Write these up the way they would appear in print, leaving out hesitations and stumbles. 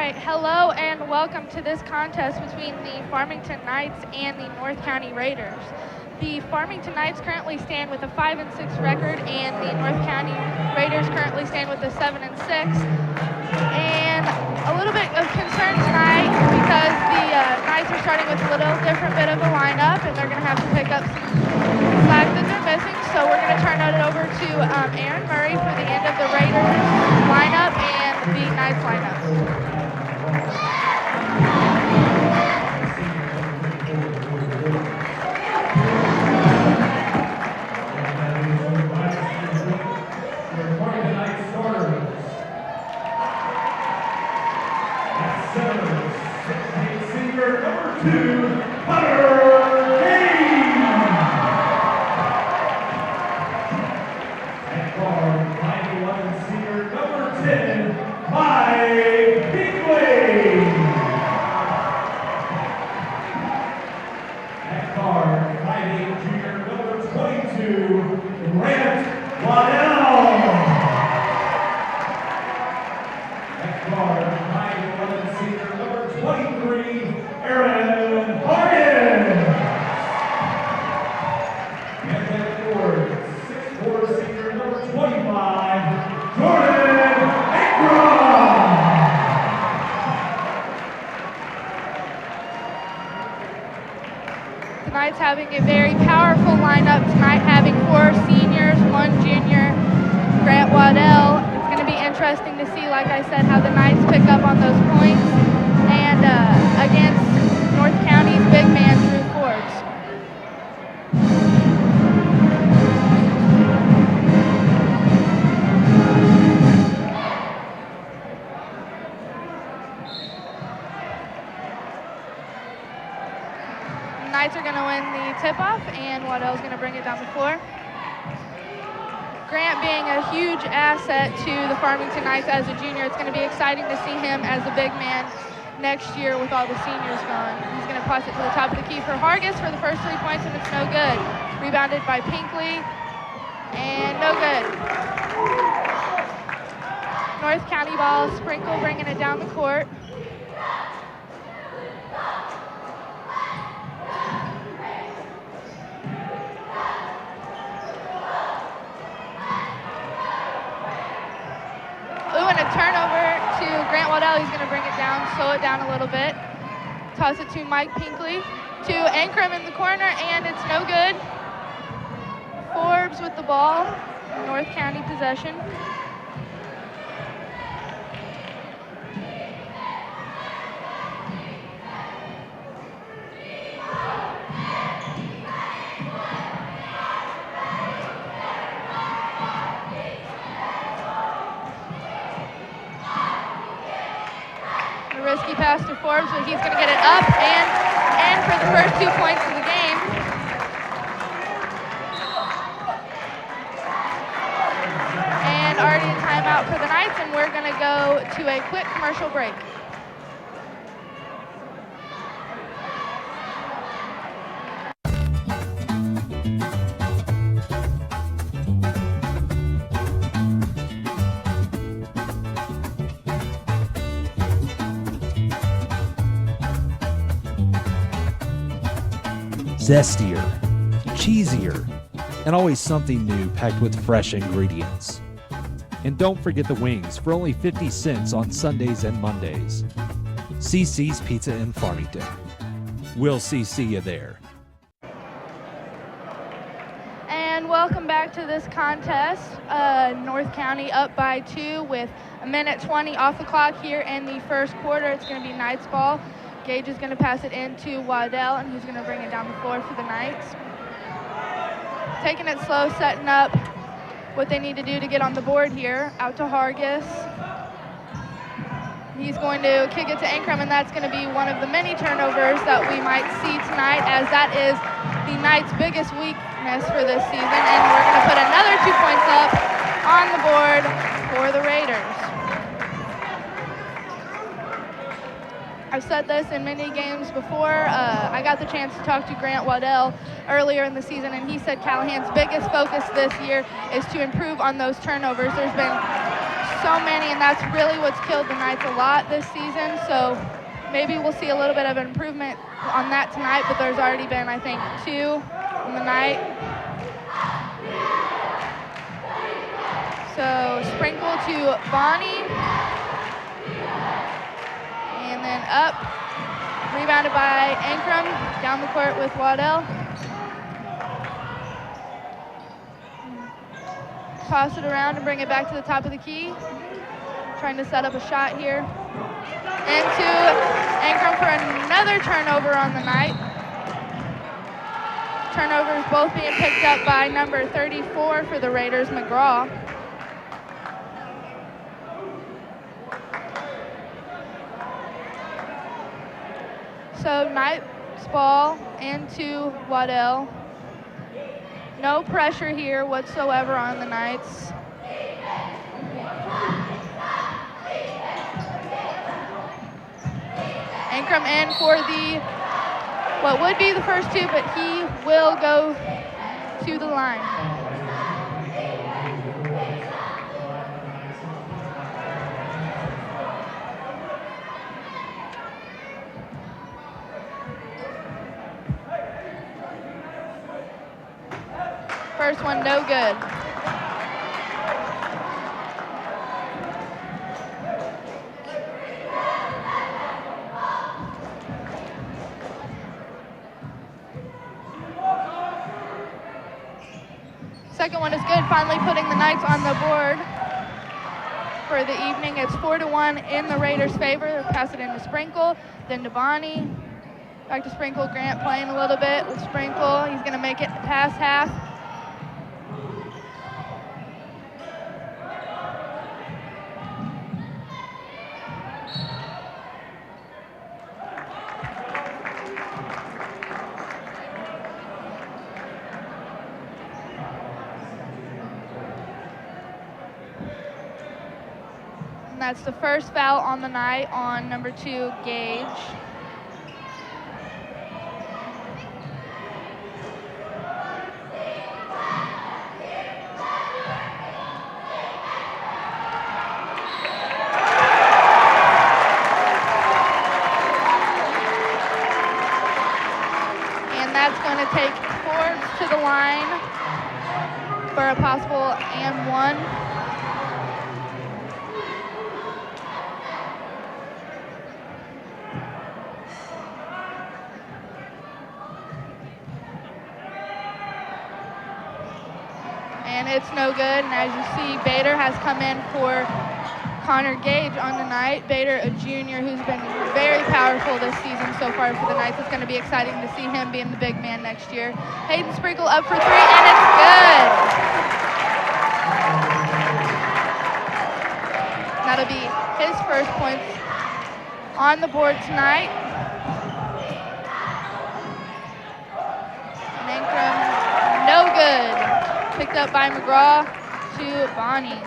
right, hello and welcome to this contest between the Farmington Knights and the North County Raiders. The Farmington Knights currently stand with a 5-6 record, and the North County Raiders currently stand with a 7-6. And a little bit of concern tonight because the Knights are starting with a little different bit of a lineup, and they're going to have to pick up some slack that they're missing. So we're going to turn it over to Aaron Murray for the end of the Raiders lineup and the Knights lineup. Having a very powerful lineup tonight, having 4 seniors, 1 junior, Grant Waddell. It's going to be interesting to see, like I said, how the Knights pick up on those points and against North County's big man, Drew Forbes. Knights are going to win the tip-off, and Waddell's going to bring it down the floor. Grant being a huge asset to the Farmington Knights as a junior. It's going to be exciting to see him as a big man next year with all the seniors gone. He's going to pass it to the top of the key for Hargis for the first 3 points, and it's no good. Rebounded by Pinkley, and no good. North County ball, Sprinkle bringing it down the court. Turnover to Grant Waddell. He's going to bring it down, slow it down a little bit. Toss it to Mike Pinkley. To Ankrum in the corner, and it's no good. Forbes with the ball. North County possession. Risky pass to Forbes, but he's going to get it up and for the first 2 points of the game. And already a timeout for the Knights, and we're going to go to a quick commercial break. Zestier, cheesier, and always something new packed with fresh ingredients. And don't forget the wings for only 50 cents on Sundays and Mondays. CC's Pizza in Farmington. We'll see you there. And welcome back to this contest. North County up by 2 with 1:20 off the clock here in the first quarter. It's going to be Knights ball. Gage is going to pass it into Waddell, and he's going to bring it down the floor for the Knights. Taking it slow, setting up what they need to do to get on the board here. Out to Hargis. He's going to kick it to Ankrum, and that's going to be one of the many turnovers that we might see tonight, as that is the Knights' biggest weakness for this season. And we're going to put another 2 points up on the board for the Raiders. I've said this in many games before. I got the chance to talk to Grant Waddell earlier in the season, and he said Callahan's biggest focus this year is to improve on those turnovers. There's been so many, and that's really what's killed the Knights a lot this season. So maybe we'll see a little bit of an improvement on that tonight, but there's already been, I think, 2 on the night. So Sprinkle to Bonnie. And then up. Rebounded by Ankrum. Down the court with Waddell. Toss it around and bring it back to the top of the key. Trying to set up a shot here. Into Ankrum for another turnover on the night. Turnovers both being picked up by number 34 for the Raiders, McGraw. So Knights ball into Waddell. No pressure here whatsoever on the Knights. Ankrum in for what would be the first 2, but he will go to the line. First one, no good. Second one is good, finally putting the Knights on the board for the evening. It's 4-1 in the Raiders' favor. Pass it into Sprinkle, then to Bonnie. Back to Sprinkle. Grant playing a little bit with Sprinkle. He's going to make it past half. And that's the first foul on the night on number 2, Gage. And that's going to take Forbes to the line for a possible and 1. And it's no good. And as you see, Bader has come in for Connor Gage on the night. Bader, a junior who's been very powerful this season so far for the Knights. It's going to be exciting to see him being the big man next year. Hayden Sprinkle up for 3, and it's good. That'll be his first points on the board tonight. Ankrum, no good. Picked up by McGraw to Bonnie.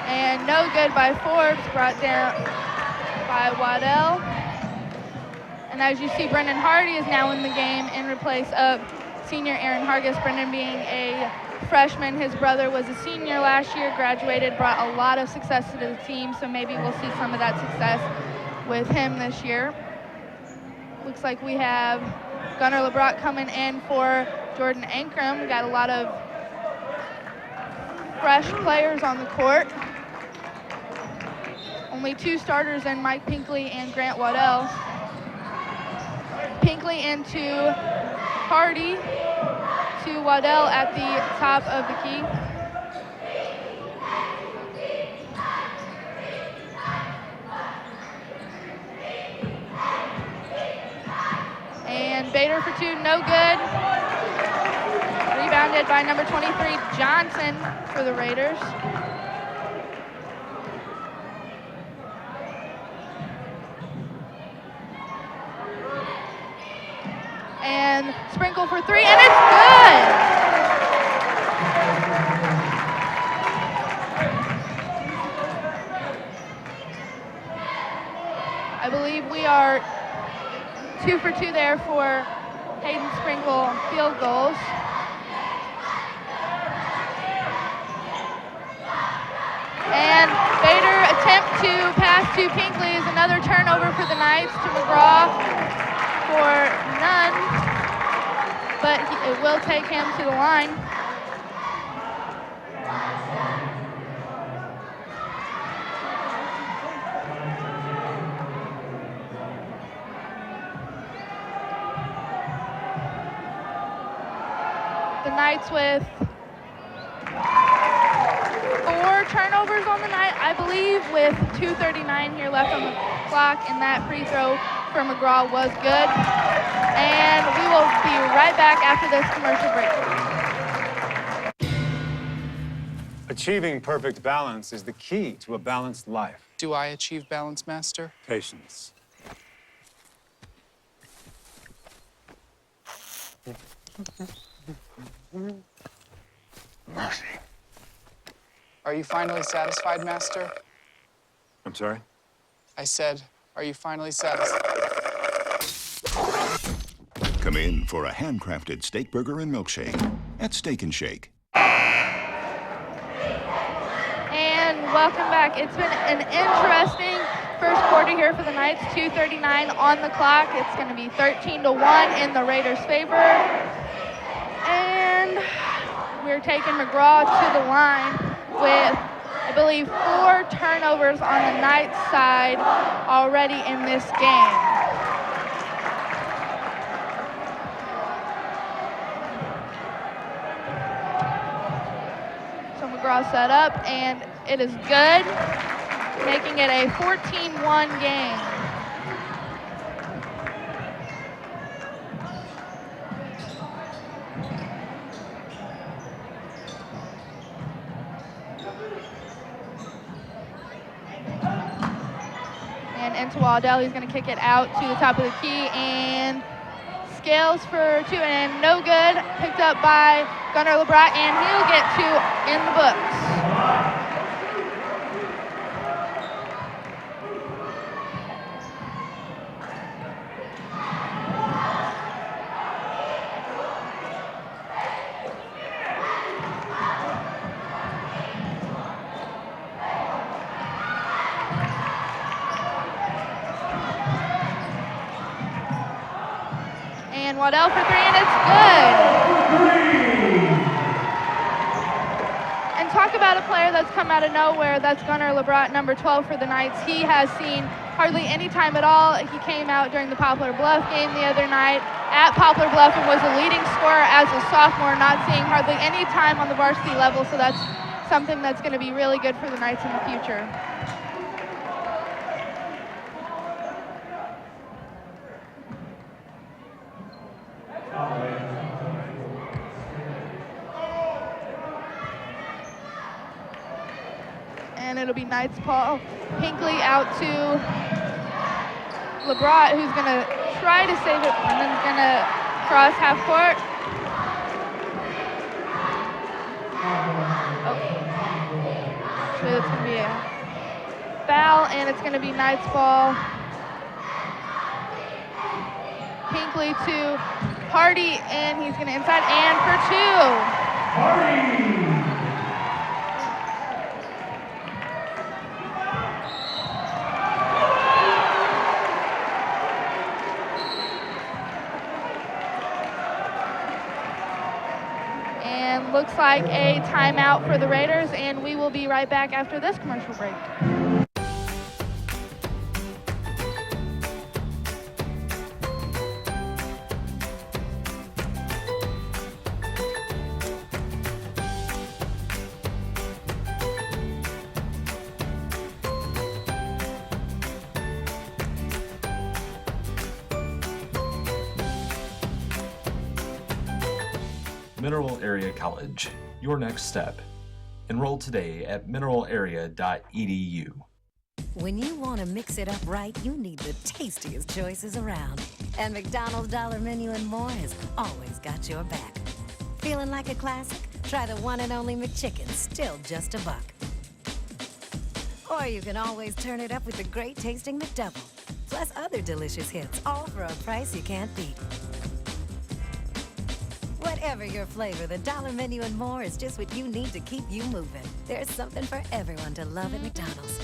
And no good by Forbes, brought down by Waddell. And as you see, Brendan Hardy is now in the game in replace of senior Aaron Hargis. Brendan being a freshman, his brother was a senior last year, graduated, brought a lot of success to the team, so maybe we'll see some of that success with him this year. Looks like we have Gunnar LeBrock coming in for Jordan Ankrum. We got a lot of fresh players on the court. Only 2 starters in Mike Pinkley and Grant Waddell. Pinkley into Hardy to Waddell at the top of the key. And Bader for 2, no good. Rebounded by number 23, Johnson for the Raiders. and Sprinkle for three, and it's good! I believe we are 2 for 2 there for Hayden Sprinkle field goals. And Bader attempt to pass to Pinkley is another turnover for the Knights to McGraw for none, but it will take him to the line. The Knights with 4 turnovers on the night, I believe, with 2:39 here left on the clock, and that free throw for McGraw was good. And we will be right back after this commercial break. Achieving perfect balance is the key to a balanced life. Do I achieve balance, Master? Patience. Mercy. Are you finally satisfied, Master? I'm sorry? I said, are you finally satisfied? Come in for a handcrafted steak burger and milkshake at Steak and Shake. And welcome back. It's been an interesting first quarter here for the Knights. 2:39 on the clock. It's going to be 13-1 in the Raiders' favor. And we're taking McGraw to the line with, I believe, 4 turnovers on the Knights side already in this game. So McGraw set up, and it is good, making it a 14-1 game. Into Waddell, he's going to kick it out to the top of the key, and Scales for 2, and no good. Picked up by Gunnar LeBrat, and he'll get 2 in the books. And Waddell for 3, and it's good. And talk about a player that's come out of nowhere. That's Gunnar LeBrat, number 12 for the Knights. He has seen hardly any time at all. He came out during the Poplar Bluff game the other night at Poplar Bluff and was a leading scorer as a sophomore, not seeing hardly any time on the varsity level. So that's something that's going to be really good for the Knights in the future. And it'll be Knights Paul Pinkley out to LeBrat, who's going to try to save it, and then going to cross half court. So it's going to be a foul, and it's going to be Knights ball. Pinkley to Hardy, and he's going to inside, and for 2. Hardy! Looks like a timeout for the Raiders, and we will be right back after this commercial break. Mineral Area College, your next step. Enroll today at mineralarea.edu. When you want to mix it up right, you need the tastiest choices around. And McDonald's Dollar Menu and more has always got your back. Feeling like a classic? Try the one and only McChicken, still just $1. Or you can always turn it up with the great tasting McDouble. Plus other delicious hits, all for a price you can't beat. Whatever your flavor, the Dollar Menu and more is just what you need to keep you moving. There's something for everyone to love at McDonald's.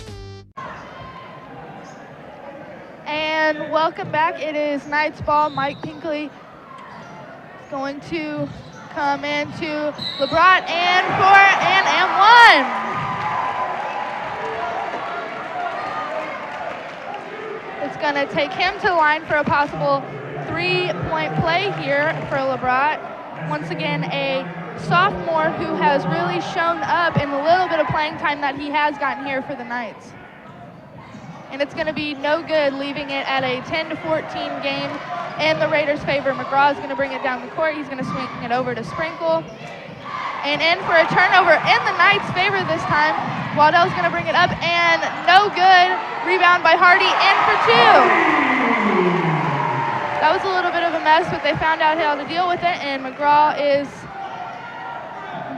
And welcome back. It is Knights ball. Mike Pinkley is going to come into LeBron and for an and one. It's going to take him to the line for a possible three-point play here for LeBron. Once again, a sophomore who has really shown up in the little bit of playing time that he has gotten here for the Knights. And it's going to be no good, leaving it at a 10-14 game in the Raiders' favor. McGraw is going to bring it down the court. He's going to swing it over to Sprinkle. And in for a turnover in the Knights' favor this time. Waddell's going to bring it up, and no good. Rebound by Hardy, in for two. That was a little bit of a mess, but they found out how to deal with it, and McGraw is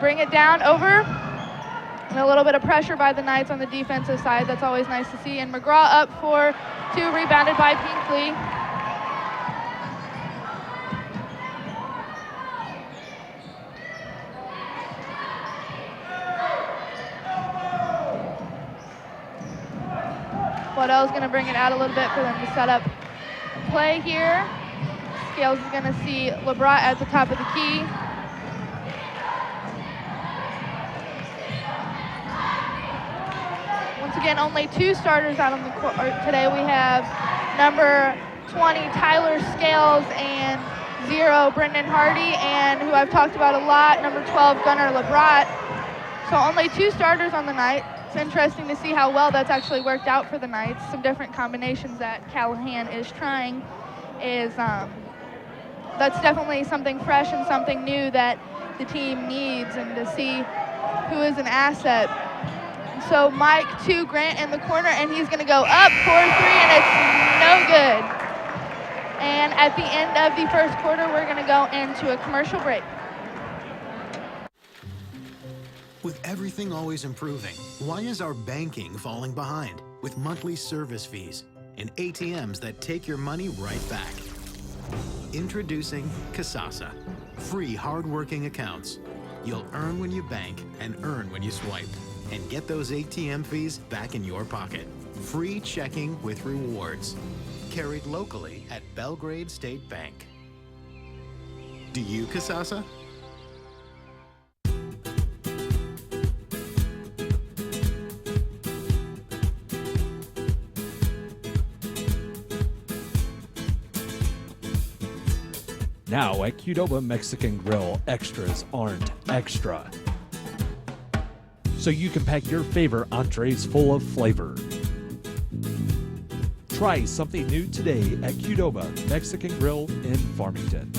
bring it down over. And a little bit of pressure by the Knights on the defensive side. That's always nice to see. And McGraw up for two, rebounded by Pinkley. Waddell's going to bring it out a little bit for them to set up play here. Scales is going to see LeBron at the top of the key. Once again, only two starters out on the court today. We have number 20, Tyler Scales, and 0, Brendan Hardy, and who I've talked about a lot, number 12, Gunnar LeBron. So only two starters on the night. It's interesting to see how well that's actually worked out for the Knights. Some different combinations that Callahan is trying is that's definitely something fresh and something new that the team needs, and to see who is an asset. So Mike to Grant in the corner, and he's going to go up for three, and it's no good. And at the end of the first quarter, we're going to go into a commercial break. With everything always improving, why is our banking falling behind? With monthly service fees and ATMs that take your money right back. Introducing Kasasa. Free hard-working accounts. You'll earn when you bank and earn when you swipe. And get those ATM fees back in your pocket. Free checking with rewards. Carried locally at Belgrade State Bank. Do you Kasasa? Now at Qdoba Mexican Grill, extras aren't extra. So you can pack your favorite entrees full of flavor. Try something new today at Qdoba Mexican Grill in Farmington.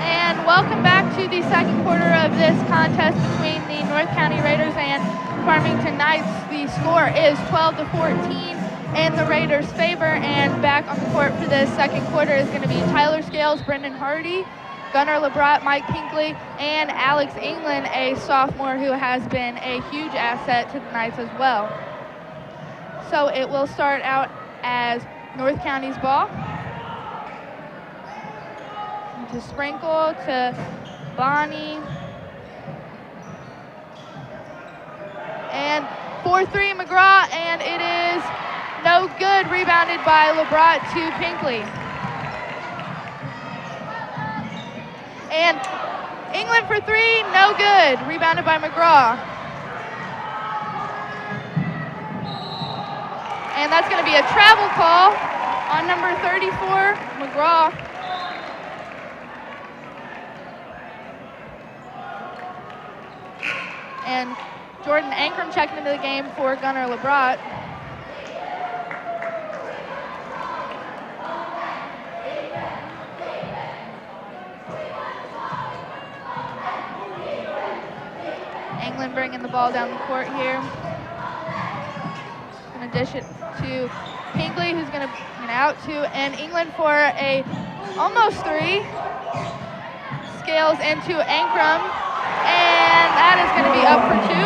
And welcome back to the second quarter of this contest between the North County Raiders and Farmington Knights. The score is 12-14 in the Raiders' favor, and back on the court for this second quarter is going to be Tyler Scales, Brendan Hardy, Gunnar LeBron, Mike Pinkley, and Alex England, a sophomore who has been a huge asset to the Knights as well. So it will start out as North County's ball. To Sprinkle, to Bonnie. And 4-3 McGraw, and it is no good. Rebounded by LeBron to Pinkley. And England for three, no good. Rebounded by McGraw. And that's going to be a travel call on number 34, McGraw. And Jordan Ankrum checking into the game for Gunnar LeBron. England bringing the ball down the court here. to dish it to Pinkley, who's going to out to, and England for a almost 3. Scales into Ankrum, and that is going to be up for 2.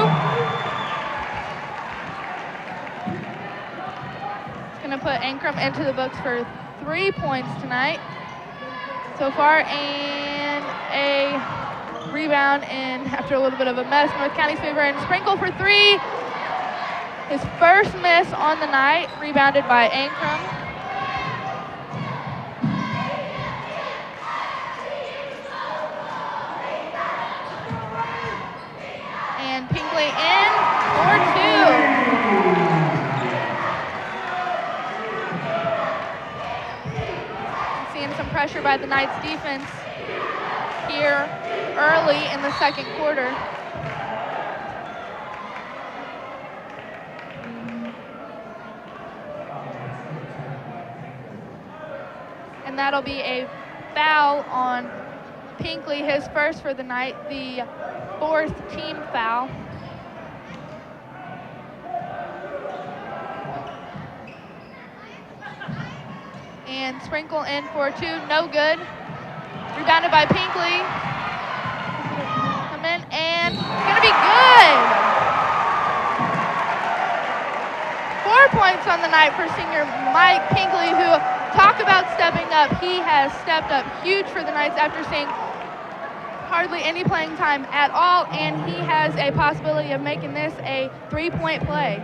It's going to put Ankrum into the books for 3 points tonight so far, and a rebound in after a little bit of a mess. North County's favor, and Sprinkle for 3. His first miss on the night, rebounded by Ankrum. And Pinkley in for 2. Seeing some pressure by the Knights defense here early in the second quarter. And that'll be a foul on Pinkley, his first for the night, the 4th team foul. And Sprinkle in for 2, no good. Rebounded by Pinkley. Come in, and it's gonna be good. 4 points on the night for senior Mike Pinkley, who talk about stepping up. He has stepped up huge for the Knights after seeing hardly any playing time at all, and he has a possibility of making this a 3-point play.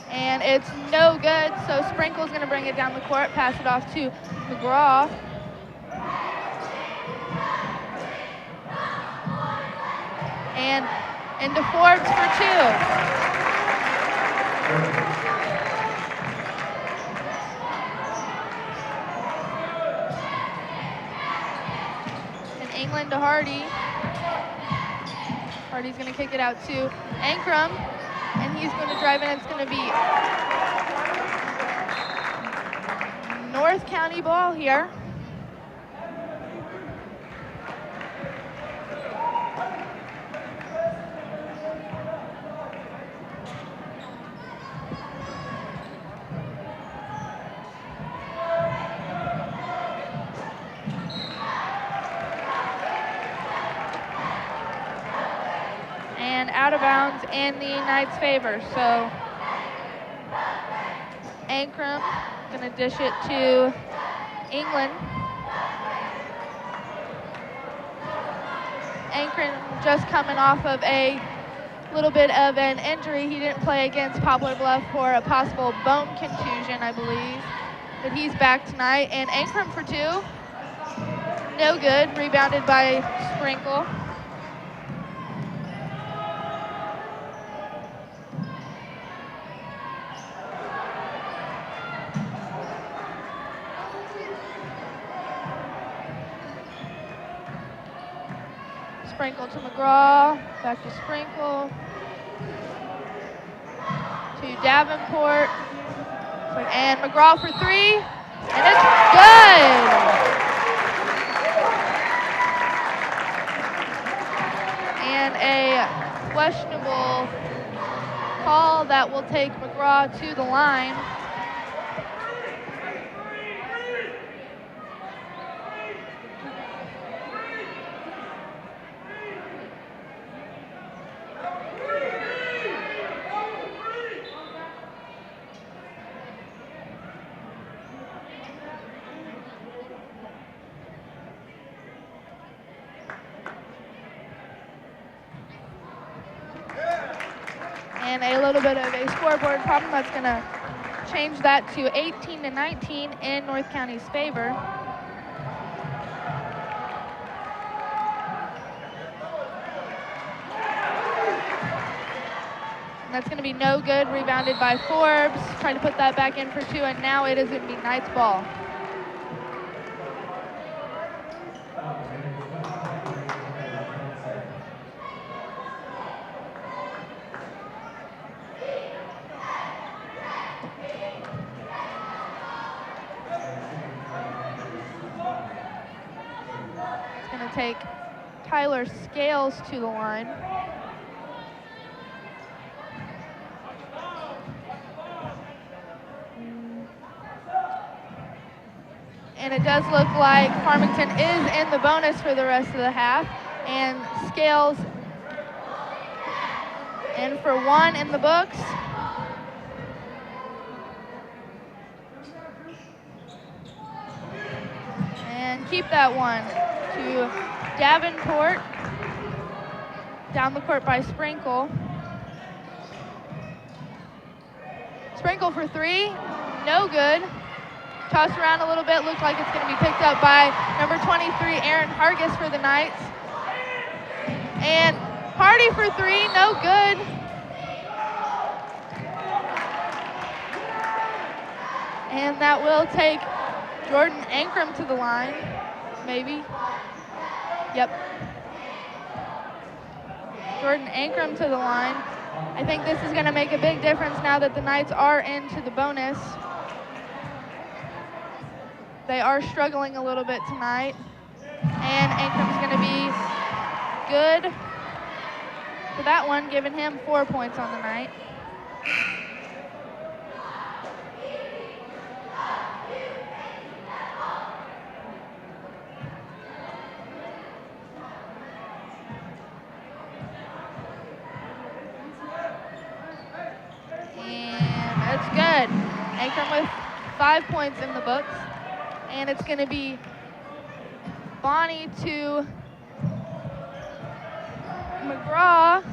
And it's no good, so Sprinkle's going to bring it down the court, pass it off to McGraw. And into Forbes for 2. And England to Hardy. Hardy's going to kick it out to Ankrum. And he's going to drive in. It's going to be North County ball here. And out of bounds in the Knights' favor. So Ankrum gonna dish it to England. Ankrum just coming off of a little bit of an injury. He didn't play against Poplar Bluff for a possible bone contusion, I believe. But he's back tonight. And Ankrum for 2. No good. Rebounded by Sprinkle. Sprinkle to McGraw, back to Sprinkle, to Davenport, and McGraw for 3, and it's good! And a questionable call that will take McGraw to the line. And a little bit of a scoreboard problem that's going to change that to 18-19 in North County's favor. And that's going to be no good, rebounded by Forbes, trying to put that back in for 2, and now it is going to be Knights ball. take Tyler Scales to the line. And it does look like Farmington is in the bonus for the rest of the half. And Scales in for 1 in the books. And keep that one to Davenport. Down the court by Sprinkle. Sprinkle for 3, no good. Tossed around a little bit, looks like it's going to be picked up by number 23, Aaron Hargis for the Knights. And Hardy for 3, no good. And that will take Jordan Ankrum to the line, maybe. Yep. Jordan Ankrum to the line. I think this is going to make a big difference now that the Knights are into the bonus. They are struggling a little bit tonight. And Ankrum's going to be good for that one, giving him 4 points on the night. And that's good. Ankrum with 5 points in the books. And it's going to be Bonnie to McGraw. A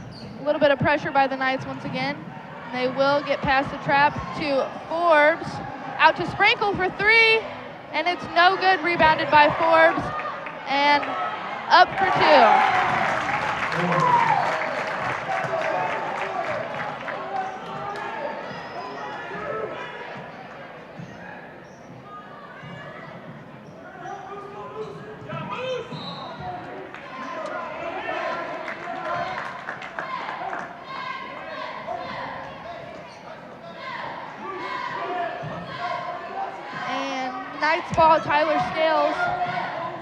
little bit of pressure by the Knights once again. They will get past the trap to Forbes. Out to Sprinkle for 3. And it's no good. Rebounded by Forbes. And up for 2. Knights ball, Tyler Scales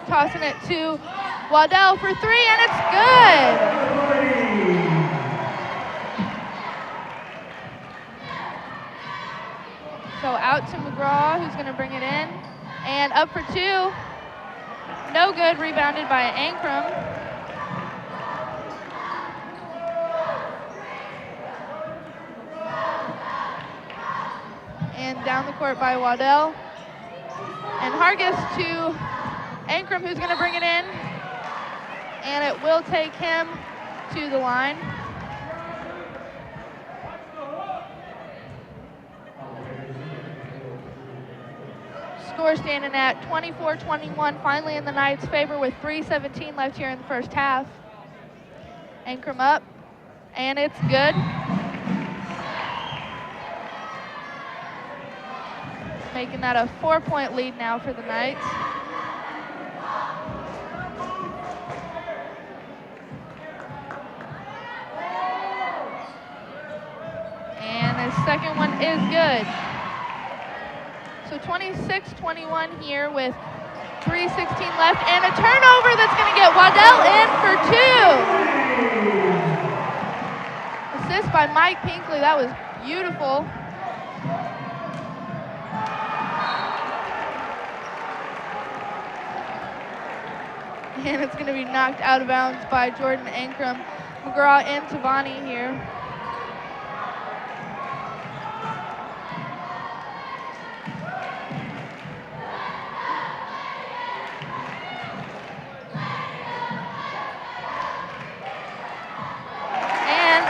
tossing it to Waddell for 3, and it's good. So out to McGraw, who's going to bring it in, and up for 2. No good, rebounded by Ankrum. And down the court by Waddell. And Hargis to Ankrum, who's going to bring it in. And it will take him to the line. Score standing at 24-21, finally in the Knights' favor with 3:17 left here in the first half. Ankrum up, and it's good. Making that a 4-point lead now for the Knights. And his second one is good. So 26-21 here with 3:16 left, and a turnover that's going to get Waddell in for 2. Assist by Mike Pinkley, that was beautiful. And it's going to be knocked out of bounds by Jordan Ankrum. McGraw into Bonnie here. And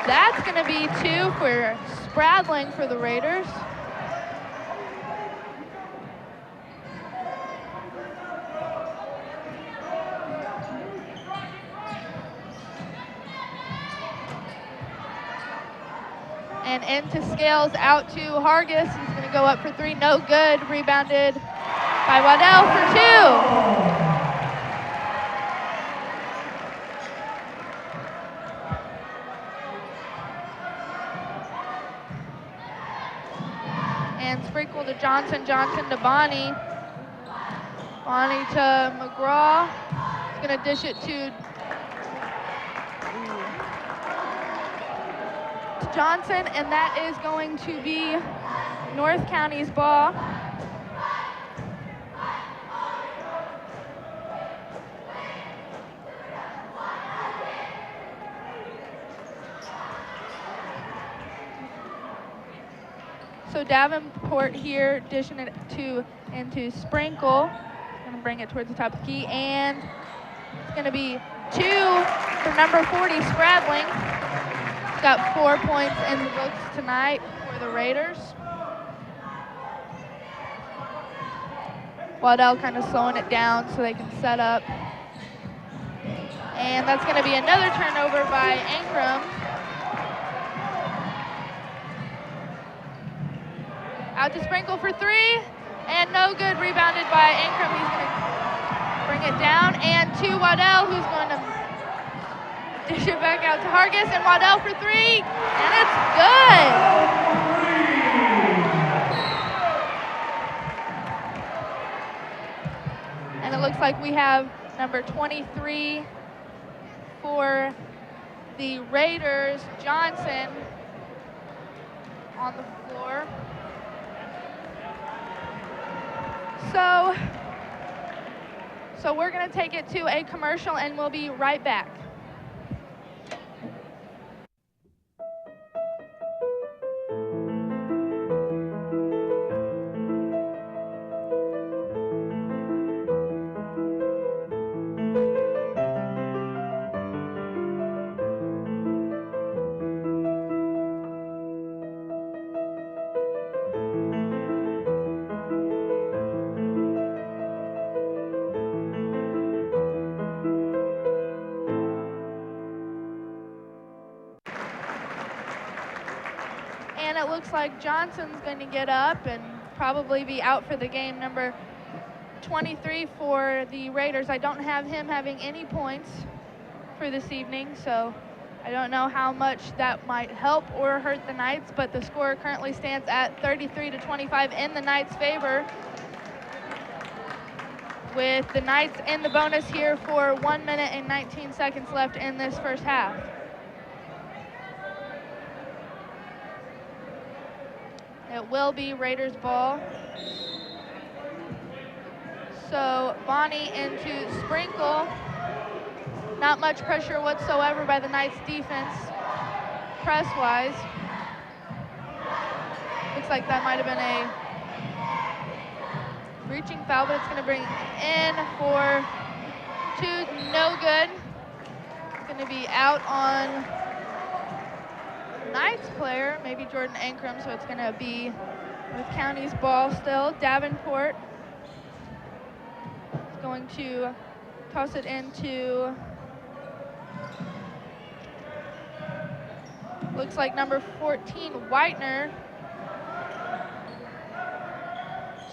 that's going to be 2 for Spradling for the Raiders. And into Scales, out to Hargis. He's going to go up for 3, no good. Rebounded by Waddell for 2. And Sprinkle to Johnson, Johnson to Bonnie. Bonnie to McGraw. He's going to dish it to Johnson, and that is going to be North County's ball. So Davenport here dishing it into Sprinkle. Going to bring it towards the top of the key, and it's going to be 2 for number 40, Spradling. He's got 4 points in the books tonight for the Raiders. Waddell kind of slowing it down so they can set up. And that's going to be another turnover by Ankrum. Out to Sprinkle for 3, and no good. Rebounded by Ankrum. He's going to bring it down, and to Waddell, who's going to dish it back out to Hargis, and Waddell for 3, and it's good. And it looks like we have number 23 for the Raiders, Johnson, on the floor. So we're going to take it to a commercial, and we'll be right back. And it looks like Johnson's going to get up and probably be out for the game. Number 23 for the Raiders. I don't have him having any points for this evening, so I don't know how much that might help or hurt the Knights, but the score currently stands at 33-25 in the Knights' favor, with the Knights in the bonus here for 1 minute and 19 seconds left in this first half. It will be Raiders ball. So Bonnie into Sprinkle. Not much pressure whatsoever by the Knights defense, press-wise. Looks like that might have been a reaching foul, but it's going to bring in for 2, no good. It's going to be out on Knights player, maybe Jordan Ankrum, so it's going to be North County's ball still. Davenport is going to toss it into, looks like number 14, Whitener,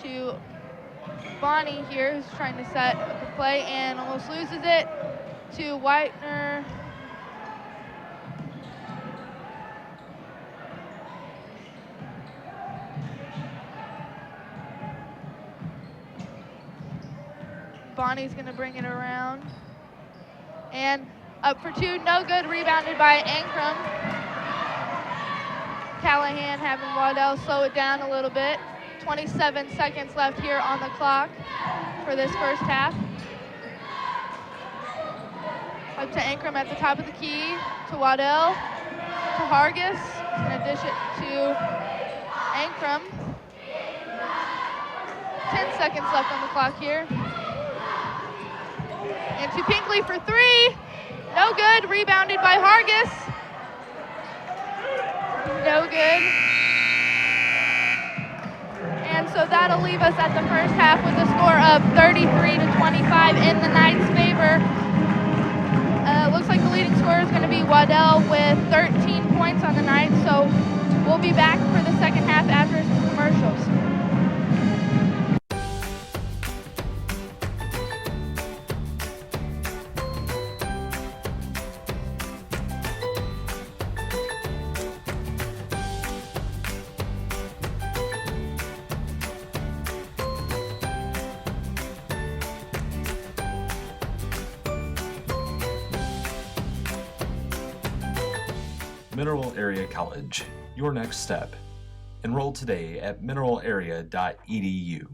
to Bonnie here, who's trying to set up the play and almost loses it, to Whitener. Bonnie's going to bring it around. And up for 2, no good, rebounded by Ankrum. Callahan having Waddell slow it down a little bit. 27 seconds left here on the clock for this first half. Up to Ankrum at the top of the key, to Waddell, to Hargis. He's going to dish it to Ankrum. 10 seconds left on the clock here. And to Pinkley for 3, no good, rebounded by Hargis. No good. And so that'll leave us at the first half with a score of 33-25 in the Knights' favor. Looks like the leading scorer is going to be Waddell with 13 points on the Knights, so we'll be back for the second half after some commercials. Mineral Area College, your next step. Enroll today at mineralarea.edu.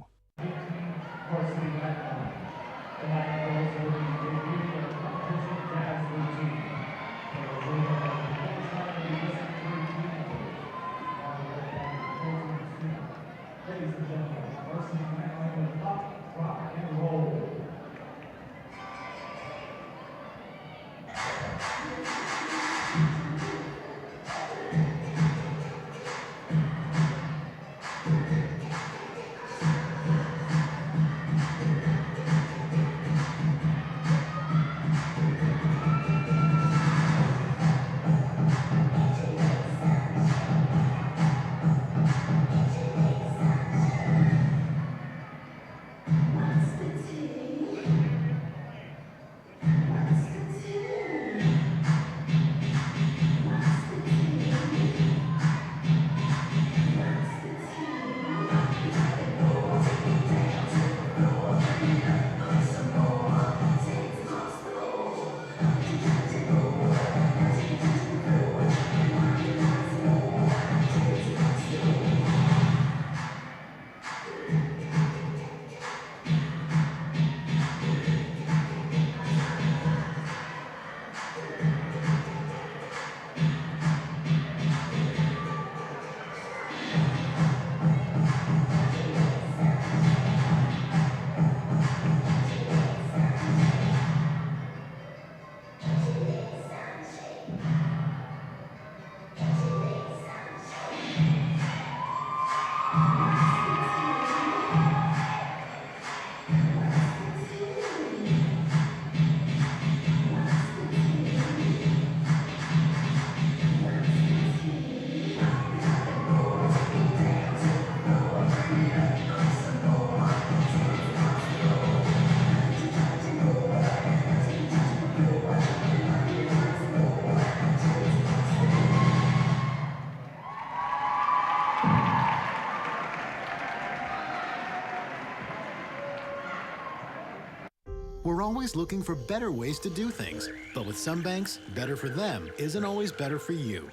We're always looking for better ways to do things. But with some banks, better for them isn't always better for you.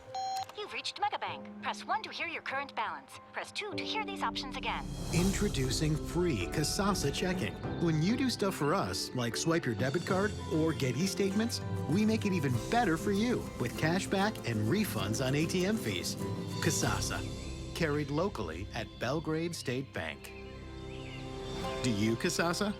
You've reached Megabank. Press 1 to hear your current balance. Press 2 to hear these options again. Introducing free Kasasa checking. When you do stuff for us, like swipe your debit card or get e-statements, we make it even better for you with cash back and refunds on ATM fees. Kasasa, carried locally at Belgrade State Bank. Do you, Kasasa?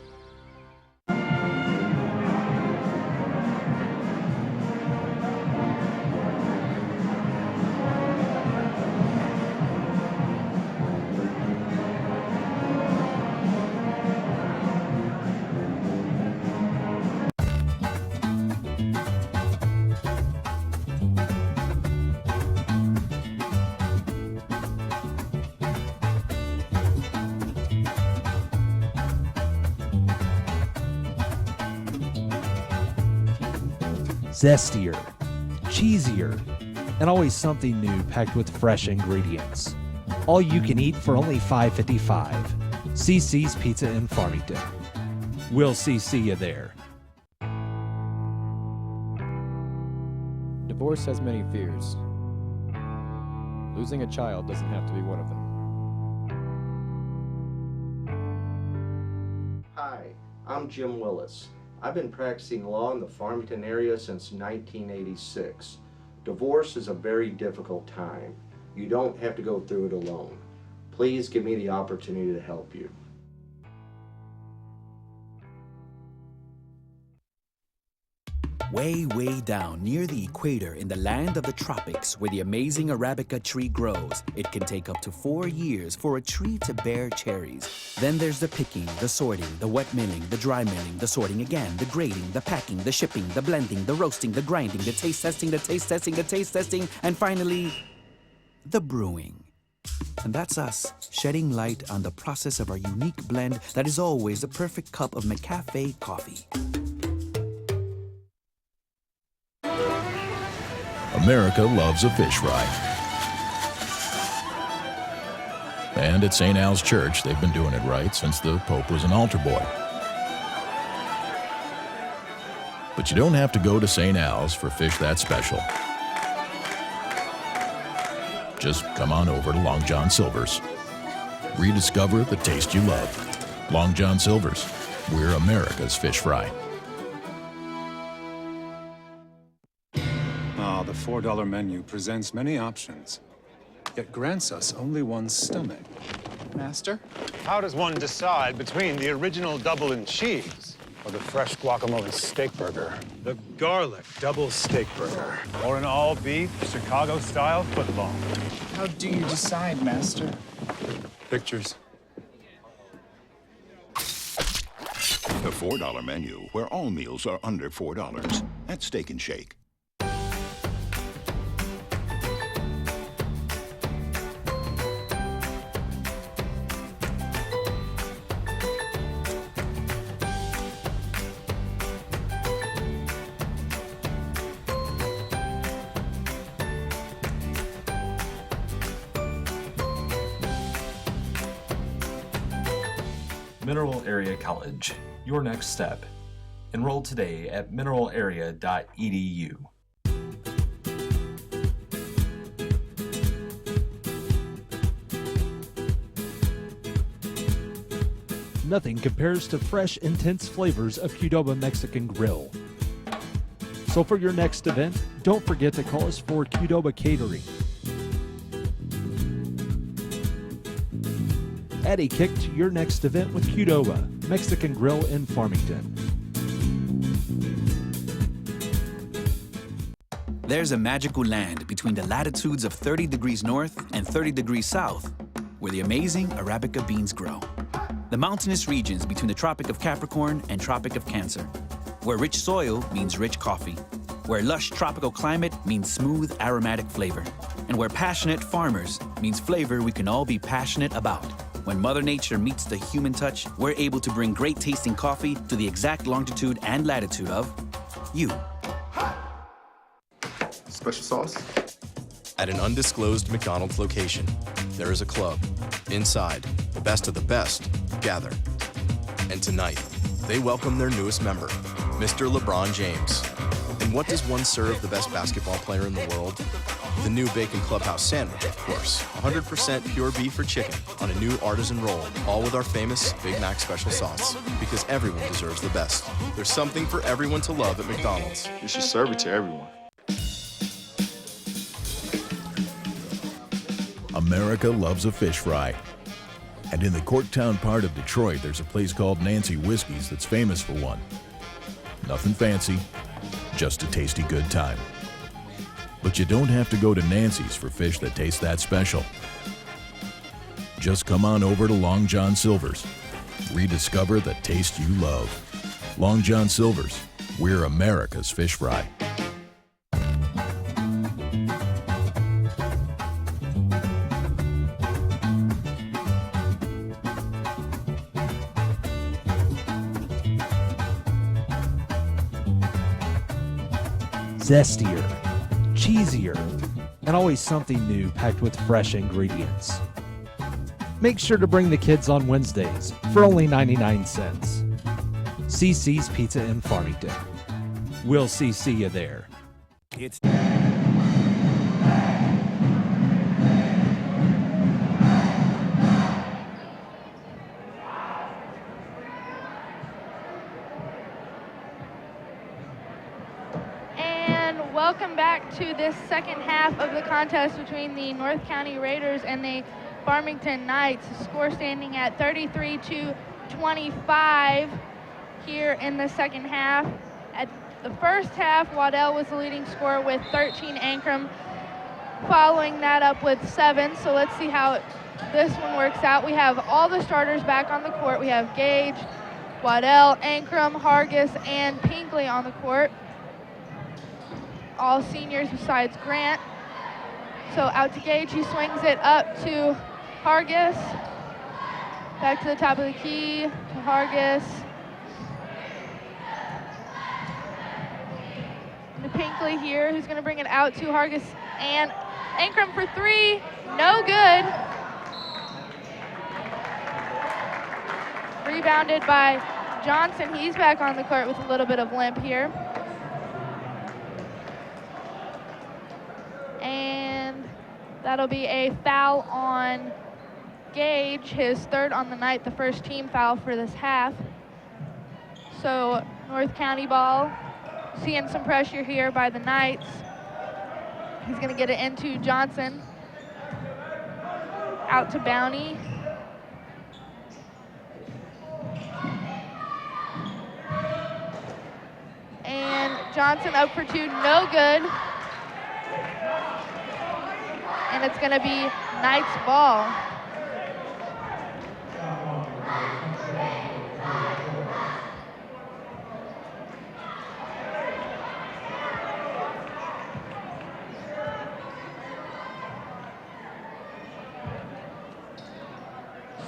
Zestier, cheesier, and always something new packed with fresh ingredients. All you can eat for only $5.55. CC's Pizza in Farmington. We'll see you there. Divorce has many fears. Losing a child doesn't have to be one of them. Hi, I'm Jim Willis. I've been practicing law in the Farmington area since 1986. Divorce is a very difficult time. You don't have to go through it alone. Please give me the opportunity to help you. Way, way down near the equator in the land of the tropics where the amazing Arabica tree grows, it can take up to 4 years for a tree to bear cherries. Then there's the picking, the sorting, the wet milling, the dry milling, the sorting again, the grading, the packing, the shipping, the blending, the roasting, the grinding, the taste testing, the taste testing, the taste testing, and finally, the brewing. And that's us, shedding light on the process of our unique blend that is always the perfect cup of McCafe coffee. America loves a fish fry. And at St. Al's Church, they've been doing it right since the Pope was an altar boy. But you don't have to go to St. Al's for fish that special. Just come on over to Long John Silver's. Rediscover the taste you love. Long John Silver's. We're America's fish fry. Ah, the $4 menu presents many options, yet grants us only one stomach. Master? How does one decide between the original double and cheese or the fresh guacamole steak burger, the garlic double steak burger, or an all-beef Chicago-style footlong? How do you decide, Master? Pictures. The $4 menu, where all meals are under $4 at Steak and Shake. Mineral Area College, your next step. Enroll today at mineralarea.edu. Nothing compares to fresh, intense flavors of Qdoba Mexican Grill. So for your next event, don't forget to call us for Qdoba Catering. Add a kick to your next event with Qdoba Mexican Grill in Farmington. There's a magical land between the latitudes of 30 degrees north and 30 degrees south, where the amazing Arabica beans grow. The mountainous regions between the Tropic of Capricorn and Tropic of Cancer, where rich soil means rich coffee, where lush tropical climate means smooth aromatic flavor, and where passionate farmers means flavor we can all be passionate about. When Mother Nature meets the human touch, we're able to bring great tasting coffee to the exact longitude and latitude of you. Special sauce? At an undisclosed McDonald's location, there is a club. Inside, the best of the best gather. And tonight, they welcome their newest member, Mr. LeBron James. And what does one serve the best basketball player in the world? The new Bacon Clubhouse sandwich, of course. 100% pure beef or chicken on a new artisan roll, all with our famous Big Mac special sauce. Because everyone deserves the best. There's something for everyone to love at McDonald's. You should serve it to everyone. America loves a fish fry. And in the Corktown part of Detroit, there's a place called Nancy Whiskey's that's famous for one. Nothing fancy, just a tasty good time. But you don't have to go to Nancy's for fish that taste that special. Just come on over to Long John Silver's. Rediscover the taste you love. Long John Silver's. We're America's fish fry. Zestier, cheesier, and always something new packed with fresh ingredients. Make sure to bring the kids on Wednesdays for only 99 cents. CC's Pizza in Farmington. We'll see you there. Welcome back to this second half of the contest between the North County Raiders and the Farmington Knights. The score standing at 33-25 here in the second half. At the first half, Waddell was the leading scorer with 13, Ankrum following that up with 7. So let's see how this one works out. We have all the starters back on the court. We have Gage, Waddell, Ankrum, Hargis, and Pinkley on the court. All seniors besides Grant. So out to Gage, he swings it up to Hargis. Back to the top of the key to Hargis. And to Pinkley here, who's gonna bring it out to Hargis and Ankrum for 3, no good. Rebounded by Johnson. He's back on the court with a little bit of limp here. That'll be a foul on Gage, his third on the night, the first team foul for this half. So North County ball, seeing some pressure here by the Knights. He's gonna get it into Johnson. Out to Bounty. And Johnson up for two, no good. And it's gonna be Knights ball.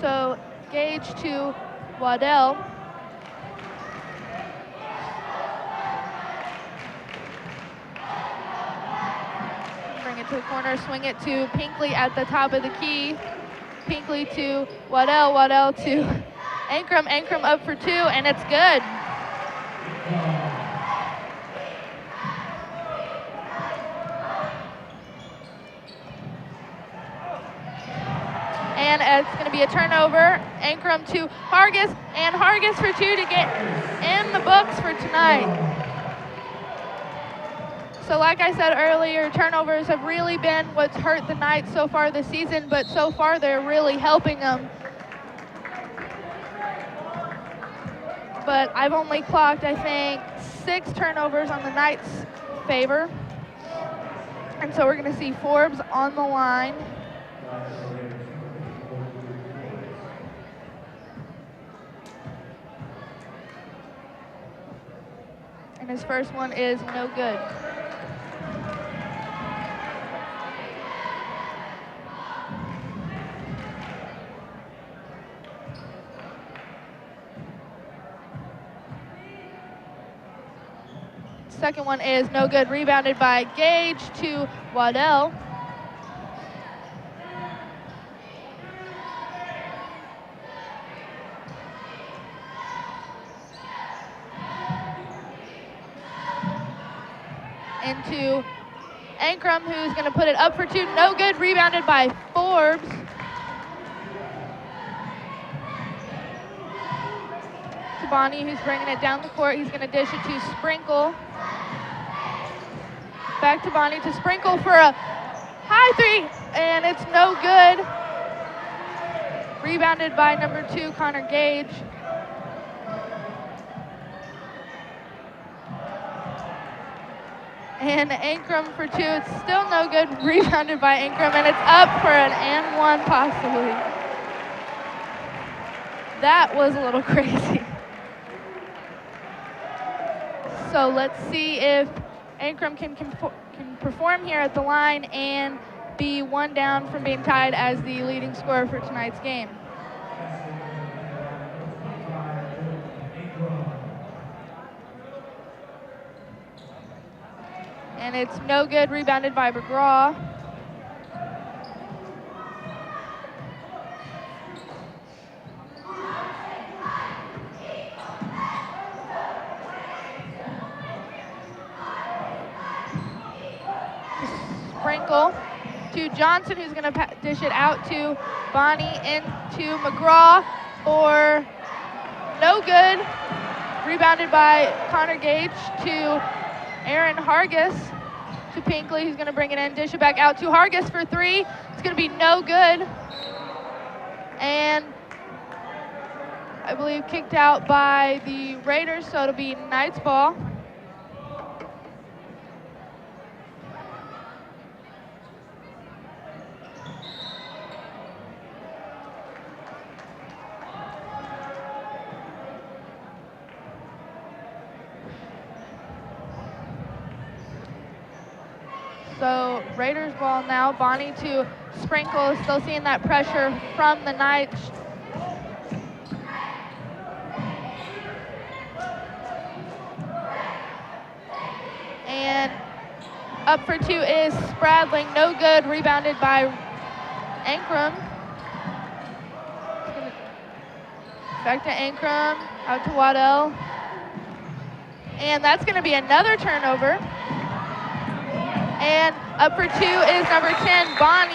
So Gage to Waddell. Bring it to the corner, swing it to Pinkley at the top of the key. Pinkley to Waddell, Waddell to Ankrum, Ankrum up for two, and it's good. And it's going to be a turnover. Ankrum to Hargis, and Hargis for two to get in the books for tonight. So like I said earlier, turnovers have really been what's hurt the Knights so far this season, but so far they're really helping them. But I've only clocked, I think, 6 turnovers on the Knights' favor. And so we're going to see Forbes on the line. And his first one is no good. Second one is no good, rebounded by Gage to Waddell. Into Ankrum, who's going to put it up for two. No good, rebounded by Forbes. To Bonnie, who's bringing it down the court. He's going to dish it to Sprinkle. Back to Bonnie to Sprinkle for a high three, and it's no good. Rebounded by number 2, Connor Gage. And Ankrum for 2, it's still no good. Rebounded by Ankrum, and it's up for an and one possibly. That was a little crazy. So let's see if Ankrum can perform here at the line and be one down from being tied as the leading scorer for tonight's game. And it's no good, rebounded by McGraw. Sprinkle to Johnson, who's going to dish it out to Bonnie, into McGraw for no good. Rebounded by Connor Gage to Aaron Hargis to Pinkley, who's going to bring it in, dish it back out to Hargis for 3. It's going to be no good. And I believe kicked out by the Raiders, so it'll be Knights ball. So Raiders ball now. Bonnie to Sprinkle, still seeing that pressure from the Knights. And up for 2 is Spradling, no good, rebounded by Ankrum. Back to Ankrum, out to Waddell. And that's gonna be another turnover. And up for 2 is number 10, Bonnie.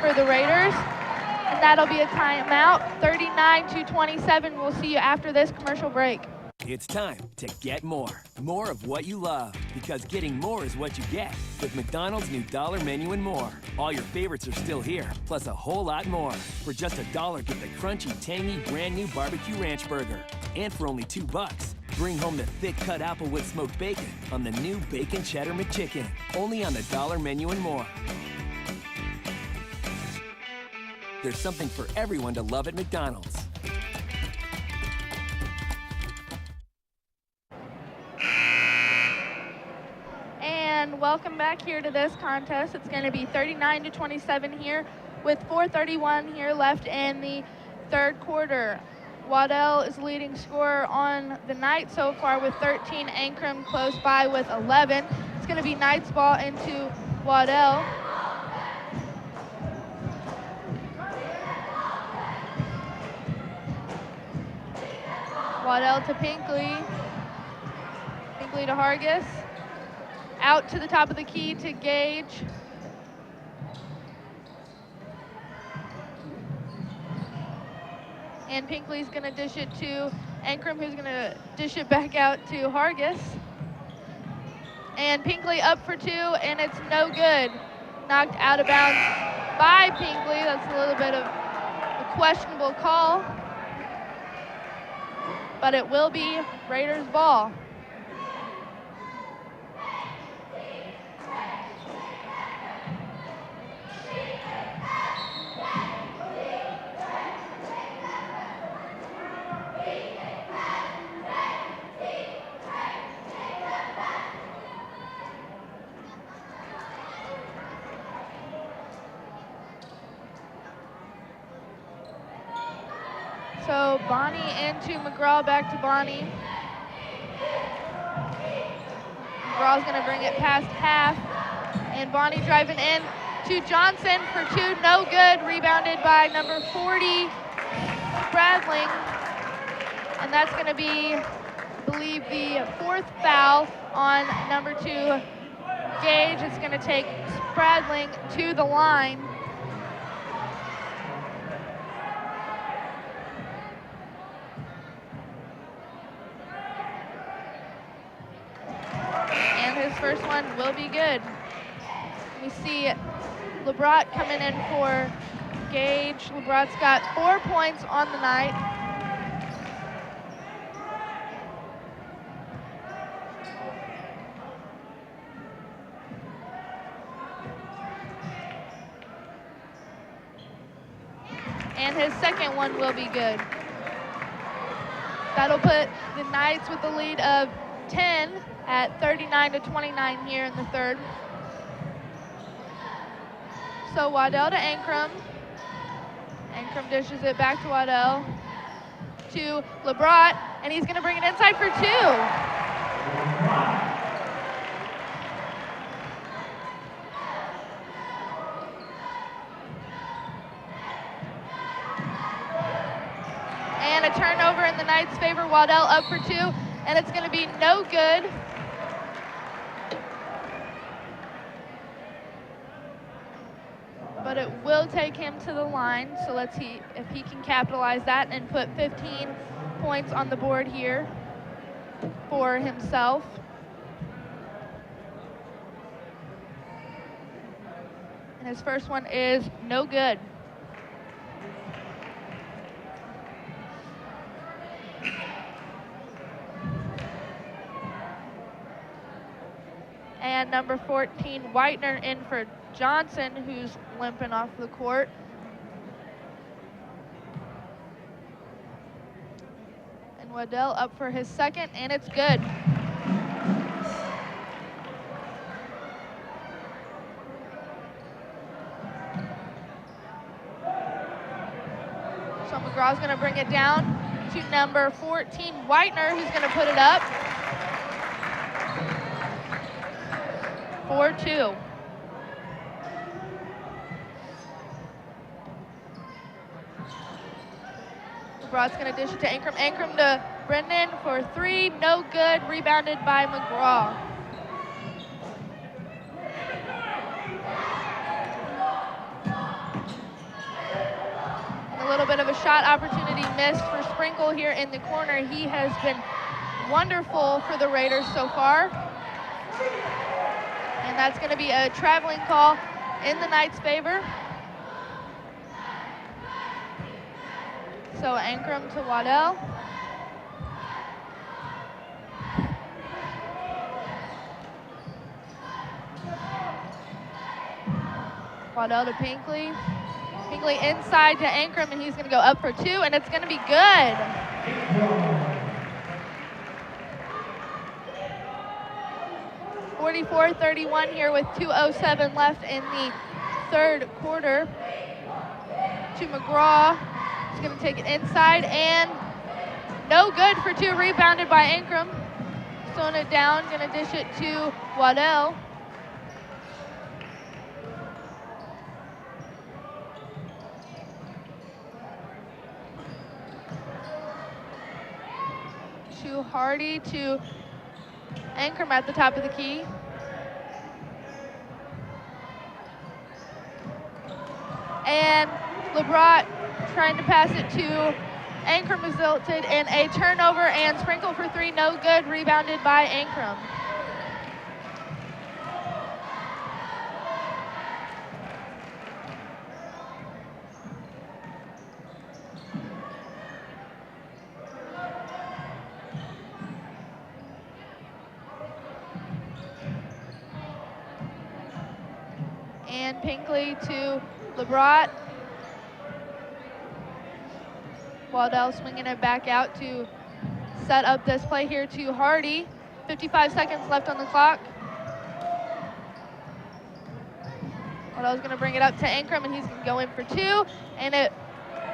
for the Raiders. And that'll be a timeout, 39-27. We'll see you after this commercial break. It's time to get more. More of what you love, because getting more is what you get with McDonald's new Dollar Menu and more. All your favorites are still here, plus a whole lot more. For just $1, get the crunchy, tangy, brand new barbecue ranch burger. And for only $2, bring home the thick-cut Applewood smoked bacon on the new Bacon Cheddar McChicken. Only on the Dollar Menu and more. There's something for everyone to love at McDonald's. And welcome back here to this contest. It's going to be 39-27 here with 4:31 here left in the third quarter. Waddell is leading scorer on the night so far with 13. Ankrum close by with 11. It's going to be Knight's ball into Waddell. Waddell to Pinkley. Pinkley to Hargis. Out to the top of the key to Gage. And Pinkley's going to dish it to Ankrum, who's going to dish it back out to Hargis. And Pinkley up for two, and it's no good. Knocked out of bounds by Pinkley. That's a little bit of a questionable call. But it will be Raiders ball. So Bonnie into McGraw, back to Bonnie. McGraw's going to bring it past half. And Bonnie driving in to Johnson for two, no good. Rebounded by number 40, Spradling. And that's going to be, I believe, the fourth foul on number 2, Gage. It's going to take Spradling to the line. First one will be good. We see LeBrot coming in for Gage. LeBrot's got 4 points on the night. And his second one will be good. That'll put the Knights with the lead of 10 at 39-29 here in the third. So Waddell to Ankrum. Ankrum dishes it back to Waddell. To LeBrot, and he's going to bring it inside for two. And a turnover in the Knights' favor. Waddell up for two, and it's going to be no good. But it will take him to the line, so let's see if he can capitalize that and put 15 points on the board here for himself. And his first one is no good. And number 14, Whitener, in for Johnson, who's limping off the court. And Waddell up for his second, and it's good. So McGraw's going to bring it down to number 14, Whitener, who's going to put it up. 4-2. LeBrot's going to dish it to Ankrum. Ankrum to Brendan for three. No good. Rebounded by McGraw. little bit of a shot opportunity missed for Sprinkle here in the corner. He has been wonderful for the Raiders so far. And that's going to be a traveling call in the Knights' favor. So Ankrum to Waddell. Waddell to Pinkley. Pinkley inside to Ankrum, and he's going to go up for 2, and it's going to be good. .44-31 here with 2:07 left in the third quarter. To McGraw. He's going to take it inside, and no good for 2. Rebounded by Ankrum. Throwing it down, going to dish it to Waddell. To Hardy, to Ankrum at the top of the key. And LeBron trying to pass it to Ankrum resulted in a turnover and Sprinkle for 3, no good, rebounded by Ankrum. And Pinkley to LeBron. Waddell swinging it back out to set up this play here to Hardy. 55 seconds left on the clock. Waddell's going to bring it up to Ankrum, and he's going to go in for 2. And it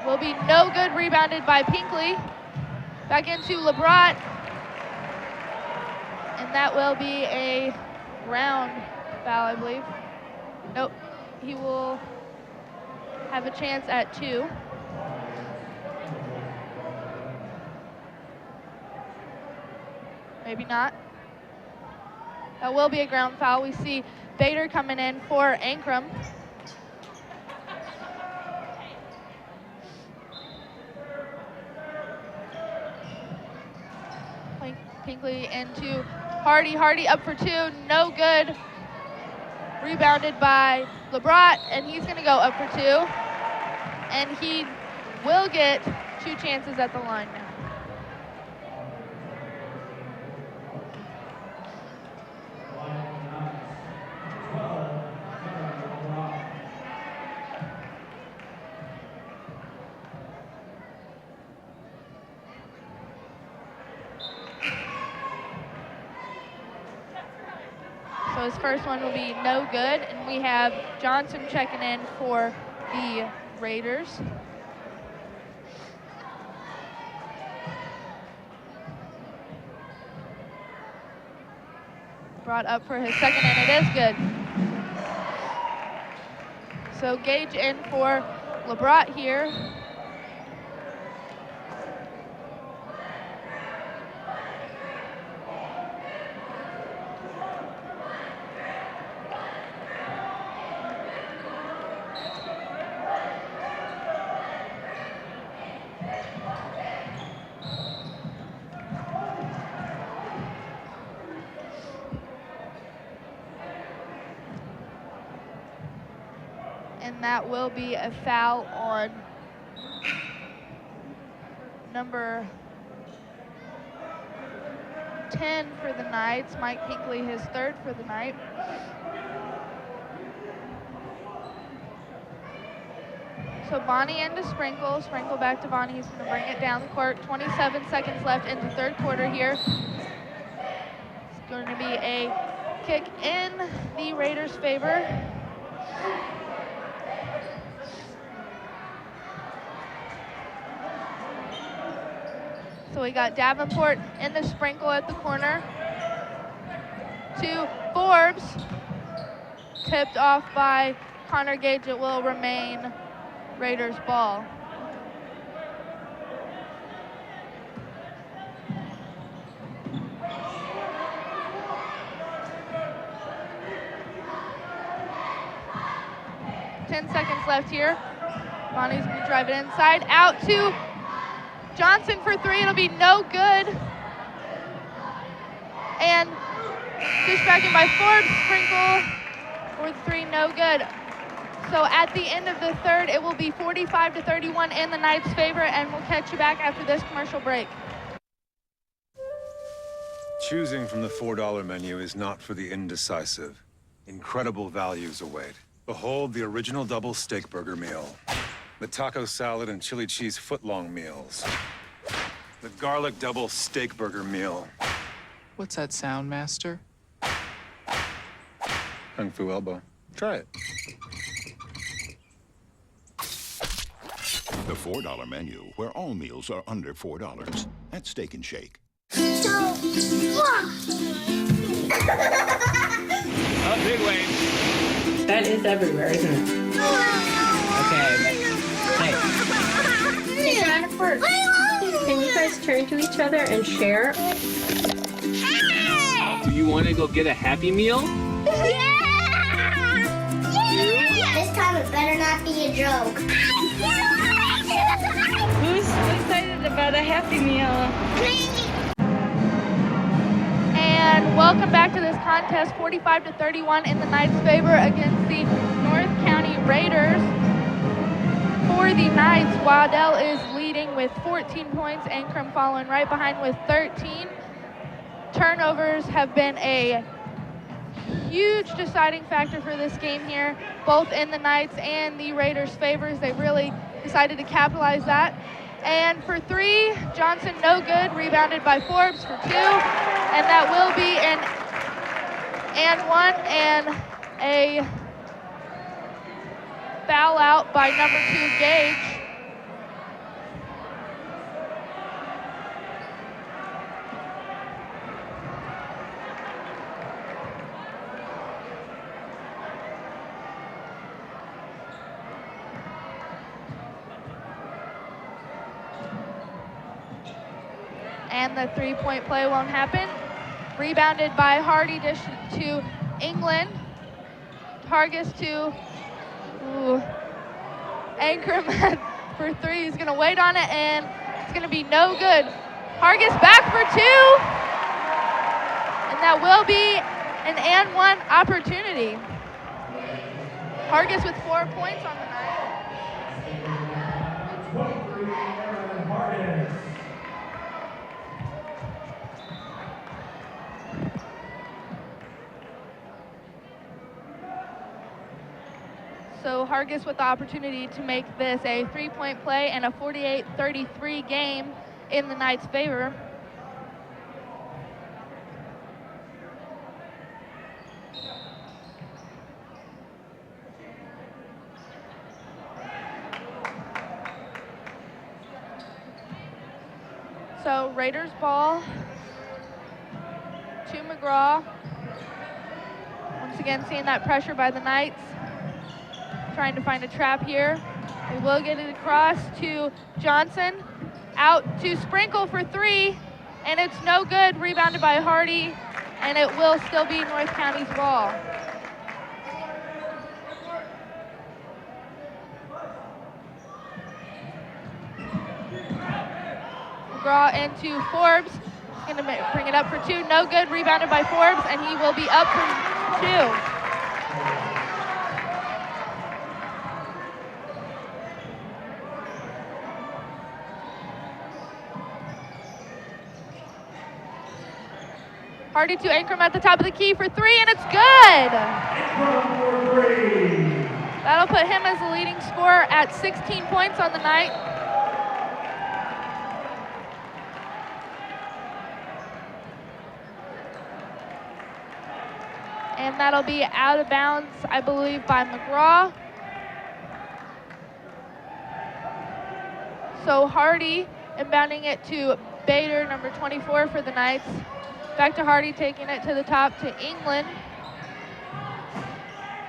will be no good, rebounded by Pinkley. Back into LeBron. And that will be a round foul, I believe. Nope, he will have a chance at 2. Maybe not. That will be a ground foul. We see Bader coming in for Ankrum. Pinkley into Hardy. Hardy up for 2, no good. Rebounded by LeBron, and he's going to go up for 2. And he will get 2 chances at the line now. So his first one will be no good, and we have Johnson checking in for the Raiders. Brought up for his second, and it is good. So Gage in for LeBron here. And that will be a foul on number 10 for the Knights, Mike Pinkley, his 3rd for the night. So Bonnie into Sprinkle. Sprinkle back to Bonnie. He's going to bring it down the court. 27 seconds left in the third quarter here. It's going to be a kick in the Raiders' favor. So we got Davenport in the Sprinkle at the corner. To Forbes. Tipped off by Connor Gage. It will remain Raiders ball. Ten seconds left here. Bonnie's going to drive it inside. Out to Johnson for three. It'll be no good. And dish back in by Forbes. Sprinkle for the three. No good. So at the end of the third, it will be 45-31 in the Knights' favor, and we'll catch you back after this commercial break. Choosing from the $4 menu is not for the indecisive. Incredible values await. Behold the original double steak burger meal, the taco salad and chili cheese footlong meals, the garlic double steak burger meal. What's that sound, Master? Kung Fu elbow. Try it. The $4 menu, where all meals are under $4 at Steak and Shake. Oh, big wave. That is everywhere, isn't it? Okay, hey. Hey, Jennifer, can you guys turn to each other and share? Do you want to go get a Happy Meal? This time it better not be a joke. Who's excited about a Happy Meal? And welcome back to this contest, 45-31 in the Knights' favor against the North County Raiders. For the Knights, Waddell is leading with 14 points, Ankrum following right behind with 13. Turnovers have been a huge deciding factor for this game here, both in the Knights and the Raiders' favors. They really decided to capitalize that. And for three, Johnson no good, rebounded by Forbes for two, and that will be an and one and a foul out by number 2, Gage. And the three-point play won't happen. Rebounded by Hardy, dish to England. Hargis to Ankrum for three. He's gonna wait on it, and it's gonna be no good. Hargis back for two, and that will be an and one opportunity. Hargis with 4 points on the night. So Hargis with the opportunity to make this a three-point play and a 48-33 game in the Knights' favor. So Raiders ball to McGraw. Once again, seeing that pressure by the Knights. Trying to find a trap here. We will get it across to Johnson. Out to Sprinkle for three, and it's no good. Rebounded by Hardy, and it will still be North County's ball. McGraw into Forbes. He's gonna bring it up for two. No good. Rebounded by Forbes, and he will be up for two. Hardy to Ankrum at the top of the key for three, and it's good! That'll put him as the leading scorer at 16 points on the night. And that'll be out of bounds, I believe, by McGraw. So Hardy inbounding it to Bader, number 24 for the Knights. Back to Hardy, taking it to the top to England.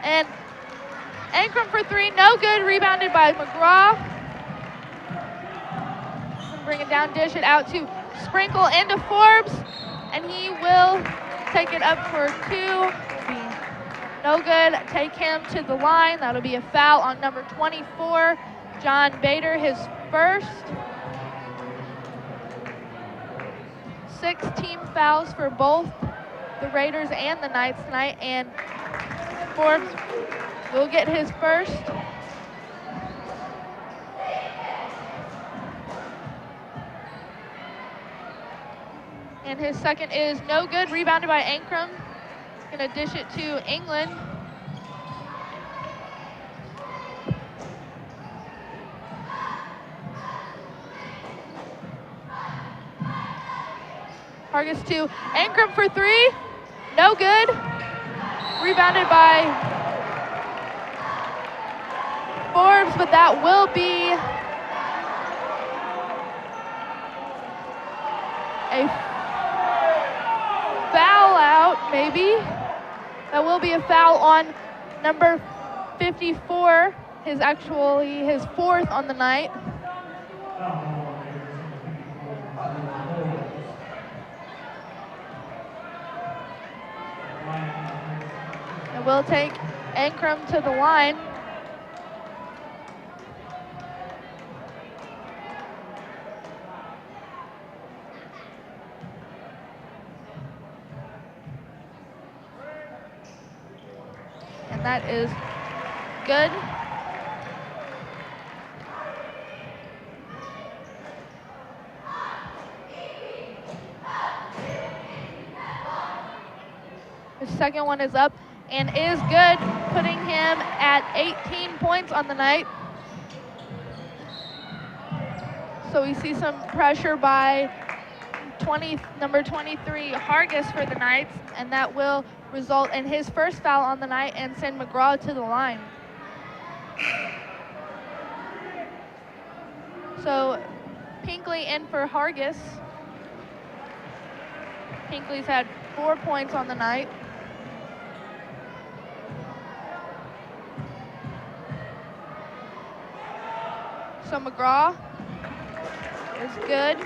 And Ankrum for three, no good. Rebounded by McGraw. Bring it down, dish it out to Sprinkle into Forbes, and he will take it up for two. No good. Take him to the line. That'll be a foul on number 24, John Bader his first. 6 team fouls for both the Raiders and the Knights tonight, and Forbes will get his first. And his second is no good, rebounded by Ankrum. Gonna dish it to England. Hargis to Ankrum for 3, no good. Rebounded by Forbes, but that will be a foul out, maybe. That will be a foul on number 54, his 4th on the night. And we'll take Ankrum to the line. And that is good. His second one is up and is good, putting him at 18 points on the night. So we see some pressure by number 23, Hargis for the Knights, and that will result in his first foul on the night and send McGraw to the line. So Pinkley in for Hargis. Pinkley's had 4 points on the night. So McGraw is good.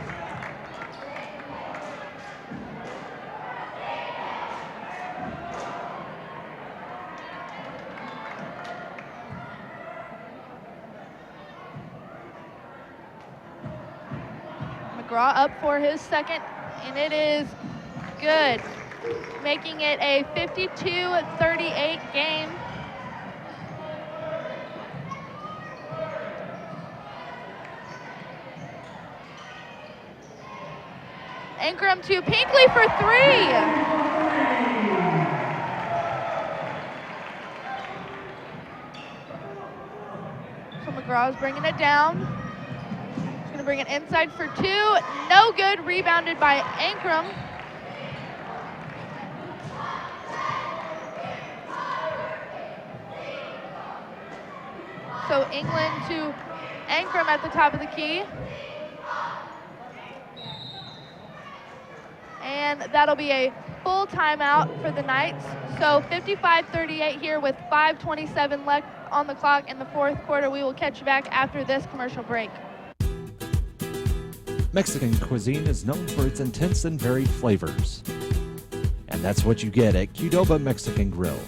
McGraw up for his second, and it is good, making it a 52-38 game. Ankrum to Pinkley for 3. So McGraw's bringing it down. He's gonna bring it inside for 2. No good, rebounded by Ankrum. So England to Ankrum at the top of the key. And that'll be a full timeout for the Knights. So 55-38 here with 5:27 left on the clock in the 4th quarter. We will catch you back after this commercial break. Mexican cuisine is known for its intense and varied flavors. And that's what you get at Qdoba Mexican Grill.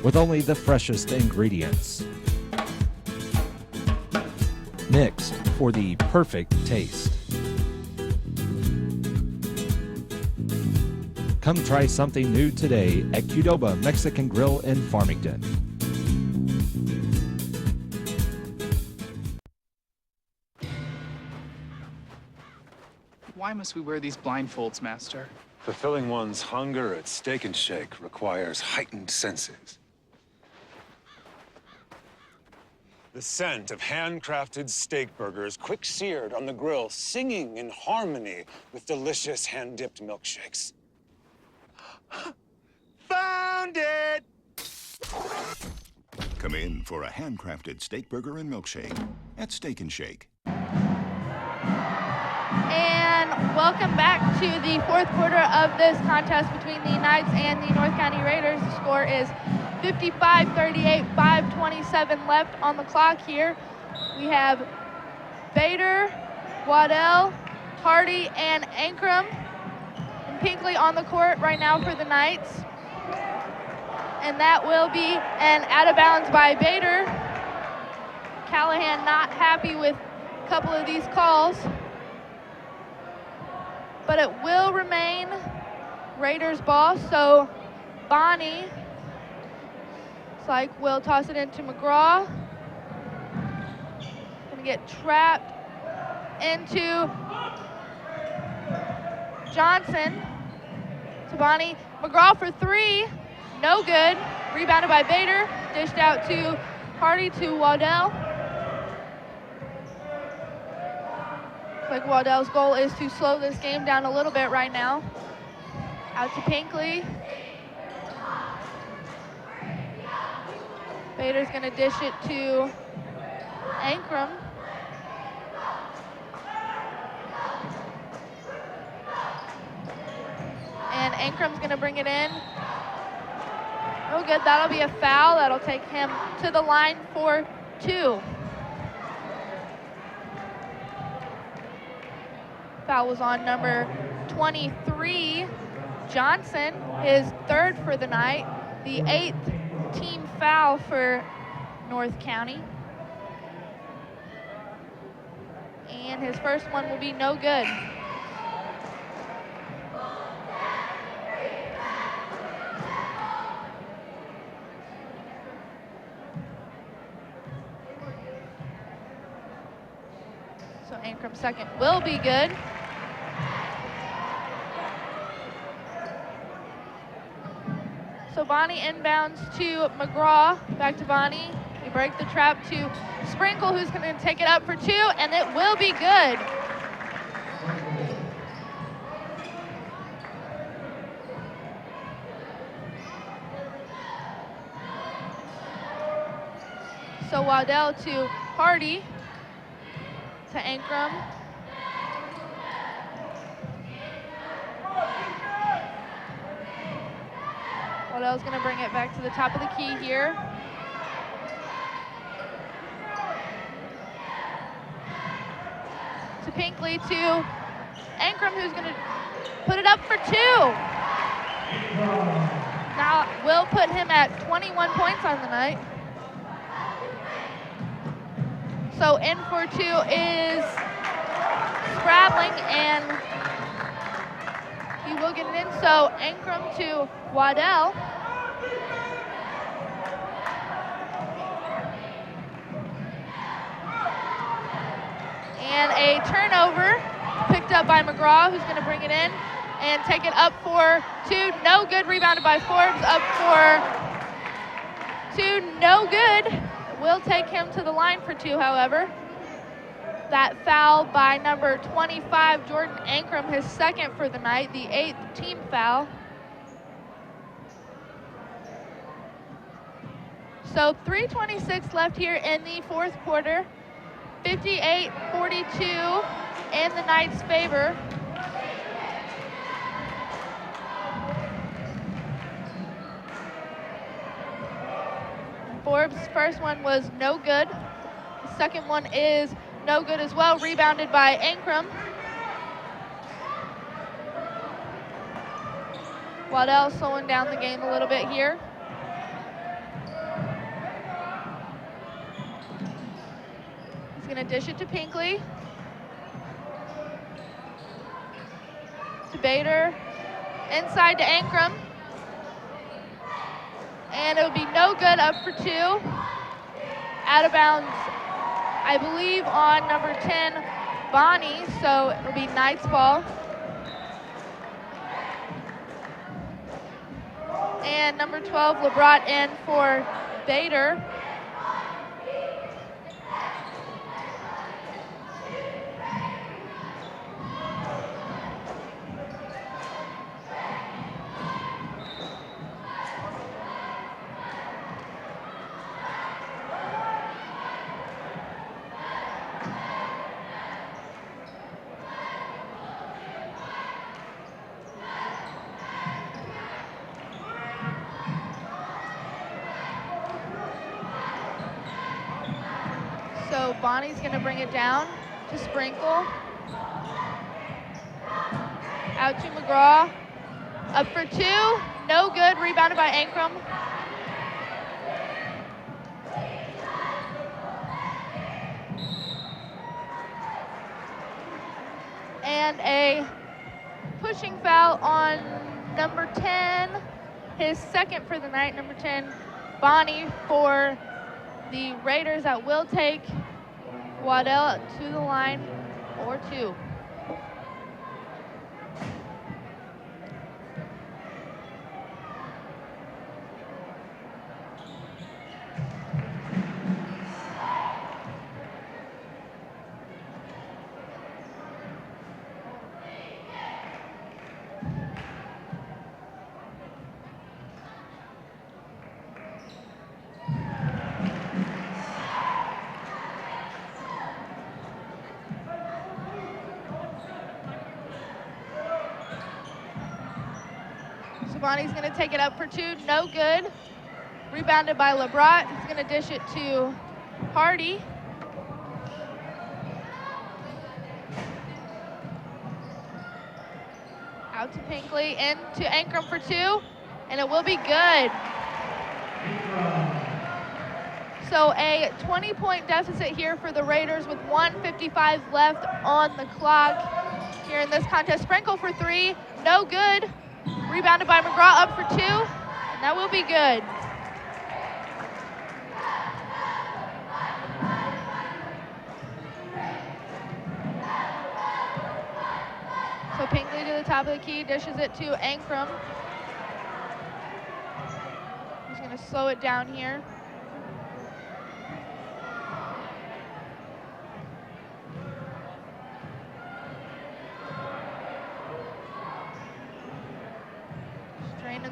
With only the freshest ingredients, mixed for the perfect taste. Come try something new today at Qdoba Mexican Grill in Farmington. Why must we wear these blindfolds, Master? Fulfilling one's hunger at Steak and Shake requires heightened senses. The scent of handcrafted steak burgers, quick seared on the grill, singing in harmony with delicious hand-dipped milkshakes. Found it! Come in for a handcrafted steak burger and milkshake at Steak and Shake. And welcome back to the 4th quarter of this contest between the Knights and the North County Raiders. The score is 55-38, 5:27 left on the clock here. We have Bader, Waddell, Hardy, and Ankrum and Pinkley on the court right now for the Knights. And that will be an out of bounds by Bader. Callahan not happy with a couple of these calls, but it will remain Raiders ball. So Bonnie, it's like we'll toss it into McGraw. Gonna get trapped into Johnson. To Bonnie, McGraw for three, no good. Rebounded by Bader, dished out to Hardy to Waddell. Looks like Waddell's goal is to slow this game down a little bit right now. Out to Pinkley. Bader's gonna dish it to Ankrum. And Ankrum's gonna bring it in. Oh good, that'll be a foul. That'll take him to the line for 2. Foul was on number 23, Johnson, his 3rd for the night, the 8th team foul for North County. And his first one will be no good. So Ankrum's second will be good. So Bonnie inbounds to McGraw, back to Bonnie. We break the trap to Sprinkle, who's gonna take it up for 2, and it will be good. So Waddell to Hardy, to Ankrum. Waddell's gonna bring it back to the top of the key here. To Pinkley, to Ankrum, who's gonna put it up for 2. Now will put him at 21 points on the night. So in for 2 is Spradling, and he will get it in. So Ankrum to Waddell. And a turnover picked up by McGraw, who's going to bring it in and take it up for 2. No good. Rebounded by Forbes. Up for 2. No good. Will take him to the line for 2, however. That foul by number 25, Jordan Ankrum, his 2nd for the night, the 8th team foul. So 3:26 left here in the 4th quarter. 58-42 in the Knights' favor. Forbes' first one was no good. The second one is no good as well, rebounded by Ankrum. Waddell slowing down the game a little bit here. He's gonna dish it to Pinkley. To Bader. Inside to Ankrum. And it'll be no good, up for 2. Out of bounds, I believe, on number 10, Bonnie, so it'll be Knights ball. And number 12, LeBron in for Bader. So Bonnie's gonna bring it down to Sprinkle. Out to McGraw. Up for 2, no good, rebounded by Ankrum. And a pushing foul on number 10, his second for the night, number 10, Bonnie, for the Raiders. That will take Waddell to the line for 2. Bonnie's going to take it up for 2, no good. Rebounded by LeBrat. He's going to dish it to Hardy. Out to Pinkley, in to Ankrum for 2, and it will be good. So a 20-point deficit here for the Raiders with 1:55 left on the clock here in this contest. Sprinkle for 3, no good. Rebounded by McGraw, up for 2, and that will be good. So Pinkley to the top of the key, dishes it to Ankrum. He's going to slow it down here.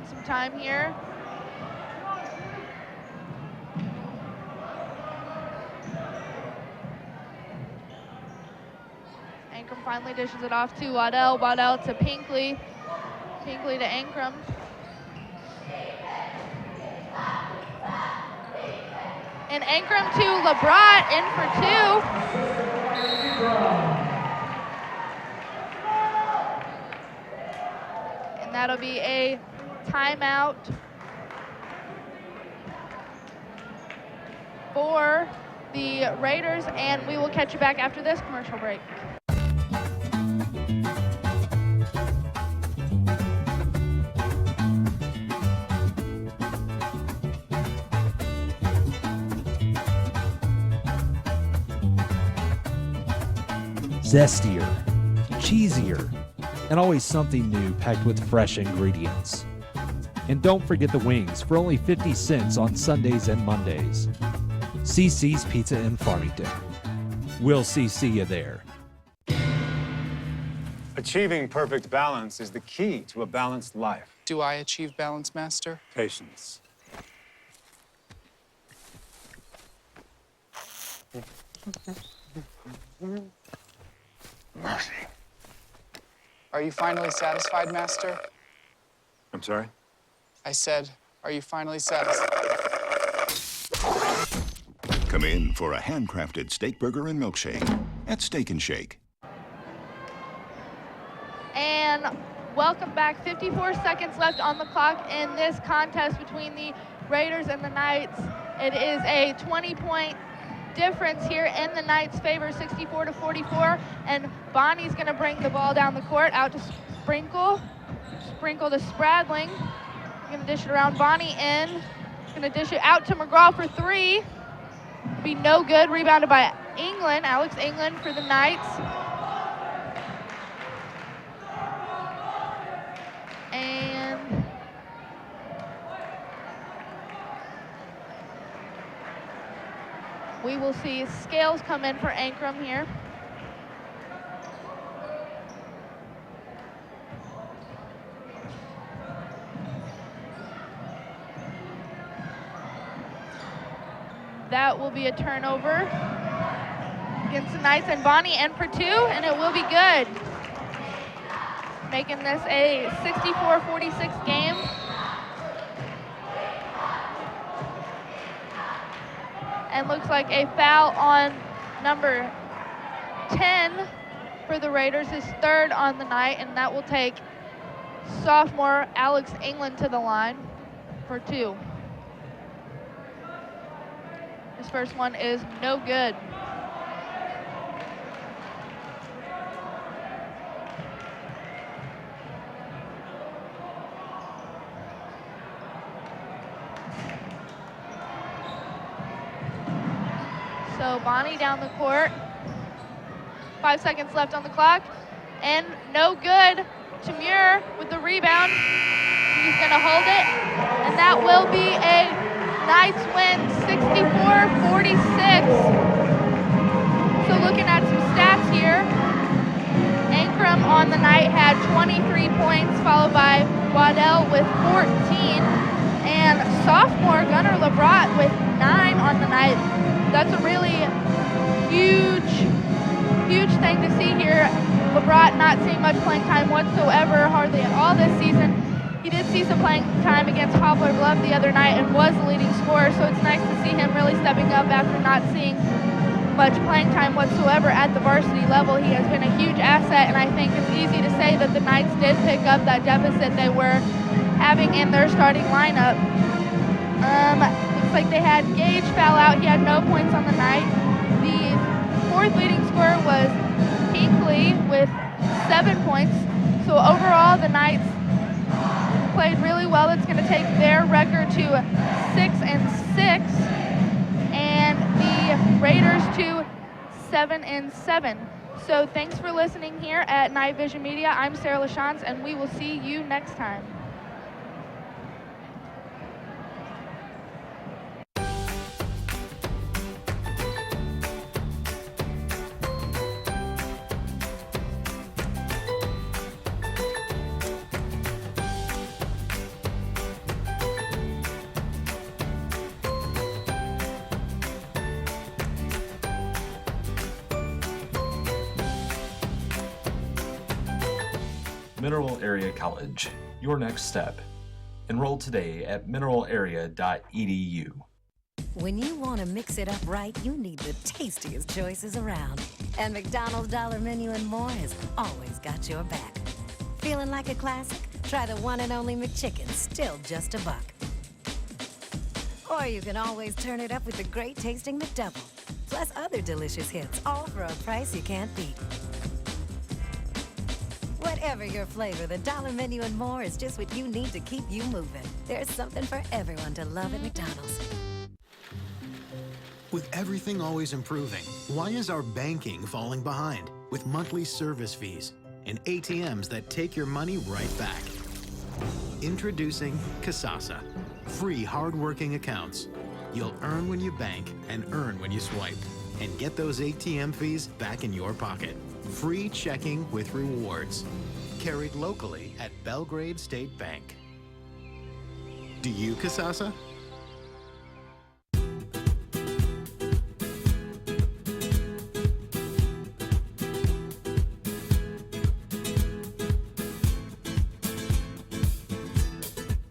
Some time here. Ankrum finally dishes it off to Waddell. Waddell to Pinkley. Pinkley to Ankrum. And Ankrum to LeBrat, in for 2. And that'll be a timeout for the Raiders, and we will catch you back after this commercial break. Zestier, cheesier, and always something new packed with fresh ingredients. And don't forget the wings for only 50 cents on Sundays and Mondays. CC's Pizza in Farmington. We'll see you there. Achieving perfect balance is the key to a balanced life. Do I achieve balance, Master? Patience. Mercy. Are you finally satisfied, Master? I'm sorry? I said, are you finally satisfied? Come in for a handcrafted steak burger and milkshake at Steak and Shake. And welcome back. 54 seconds left on the clock in this contest between the Raiders and the Knights. It is a 20-point difference here in the Knights' favor, 64-44. And Bonnie's going to bring the ball down the court, out to Sprinkle. Sprinkle to Spradling. Going to dish it around. Bonnie in. Going to dish it out to McGraw for 3. Be no good. Rebounded by England. Alex England for the Knights. And we will see Scales come in for Ankrum here. That will be a turnover against the Knights, and Bonnie in for 2, and it will be good. Making this a 64-46 game. And looks like a foul on number 10 for the Raiders, his 3rd on the night, and that will take sophomore Alex England to the line for 2. His first one is no good. Labani down the court. 5 seconds left on the clock. And no good. Tamir with the rebound. He's going to hold it. And that will be a Knights win, 64-46. So looking at some stats here, Ankrum on the night had 23 points, followed by Waddell with 14, and sophomore Gunnar Labrat with 9 on the night. That's a really huge thing to see here. Labrat not seeing much playing time whatsoever, hardly at all this season. He did see some playing time against Poplar Bluff the other night and was the leading scorer, so it's nice to see him really stepping up after not seeing much playing time whatsoever at the varsity level. He has been a huge asset, and I think it's easy to say that the Knights did pick up that deficit they were having in their starting lineup. Looks like they had Gage foul out. He had no points on the night. The fourth leading scorer was Pinkley with 7 points. So overall, the Knights played really well. It's going to take their record to 6-6, and the Raiders to 7-7. So thanks for listening here at Night Vision Media. I'm Sarah LaChance, and we will see you next time. Mineral Area College, your next step. Enroll today at mineralarea.edu. When you want to mix it up right, you need the tastiest choices around. And McDonald's Dollar Menu and More has always got your back. Feeling like a classic? Try the one and only McChicken, still just $1. Or you can always turn it up with the great tasting McDouble. Plus other delicious hits, all for a price you can't beat. Whatever your flavor, the Dollar Menu and More is just what you need to keep you moving. There's something for everyone to love at McDonald's. With everything always improving, why is our banking falling behind? With monthly service fees and ATMs that take your money right back. Introducing Kasasa. Free hard-working accounts. You'll earn when you bank and earn when you swipe. And get those ATM fees back in your pocket. Free checking with rewards. Carried locally at Belgrade State Bank. Do you, Kasasa?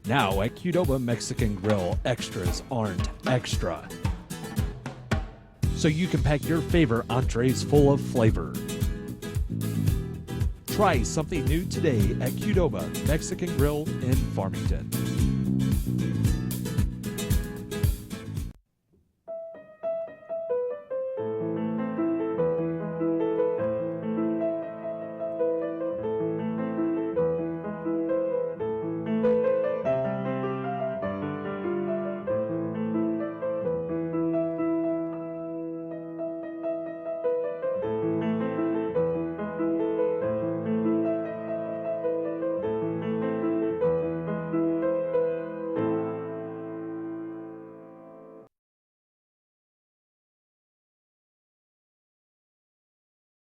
Now at Qdoba Mexican Grill, extras aren't extra. So you can pack your favorite entrees full of flavor. Try something new today at Qdoba Mexican Grill in Farmington.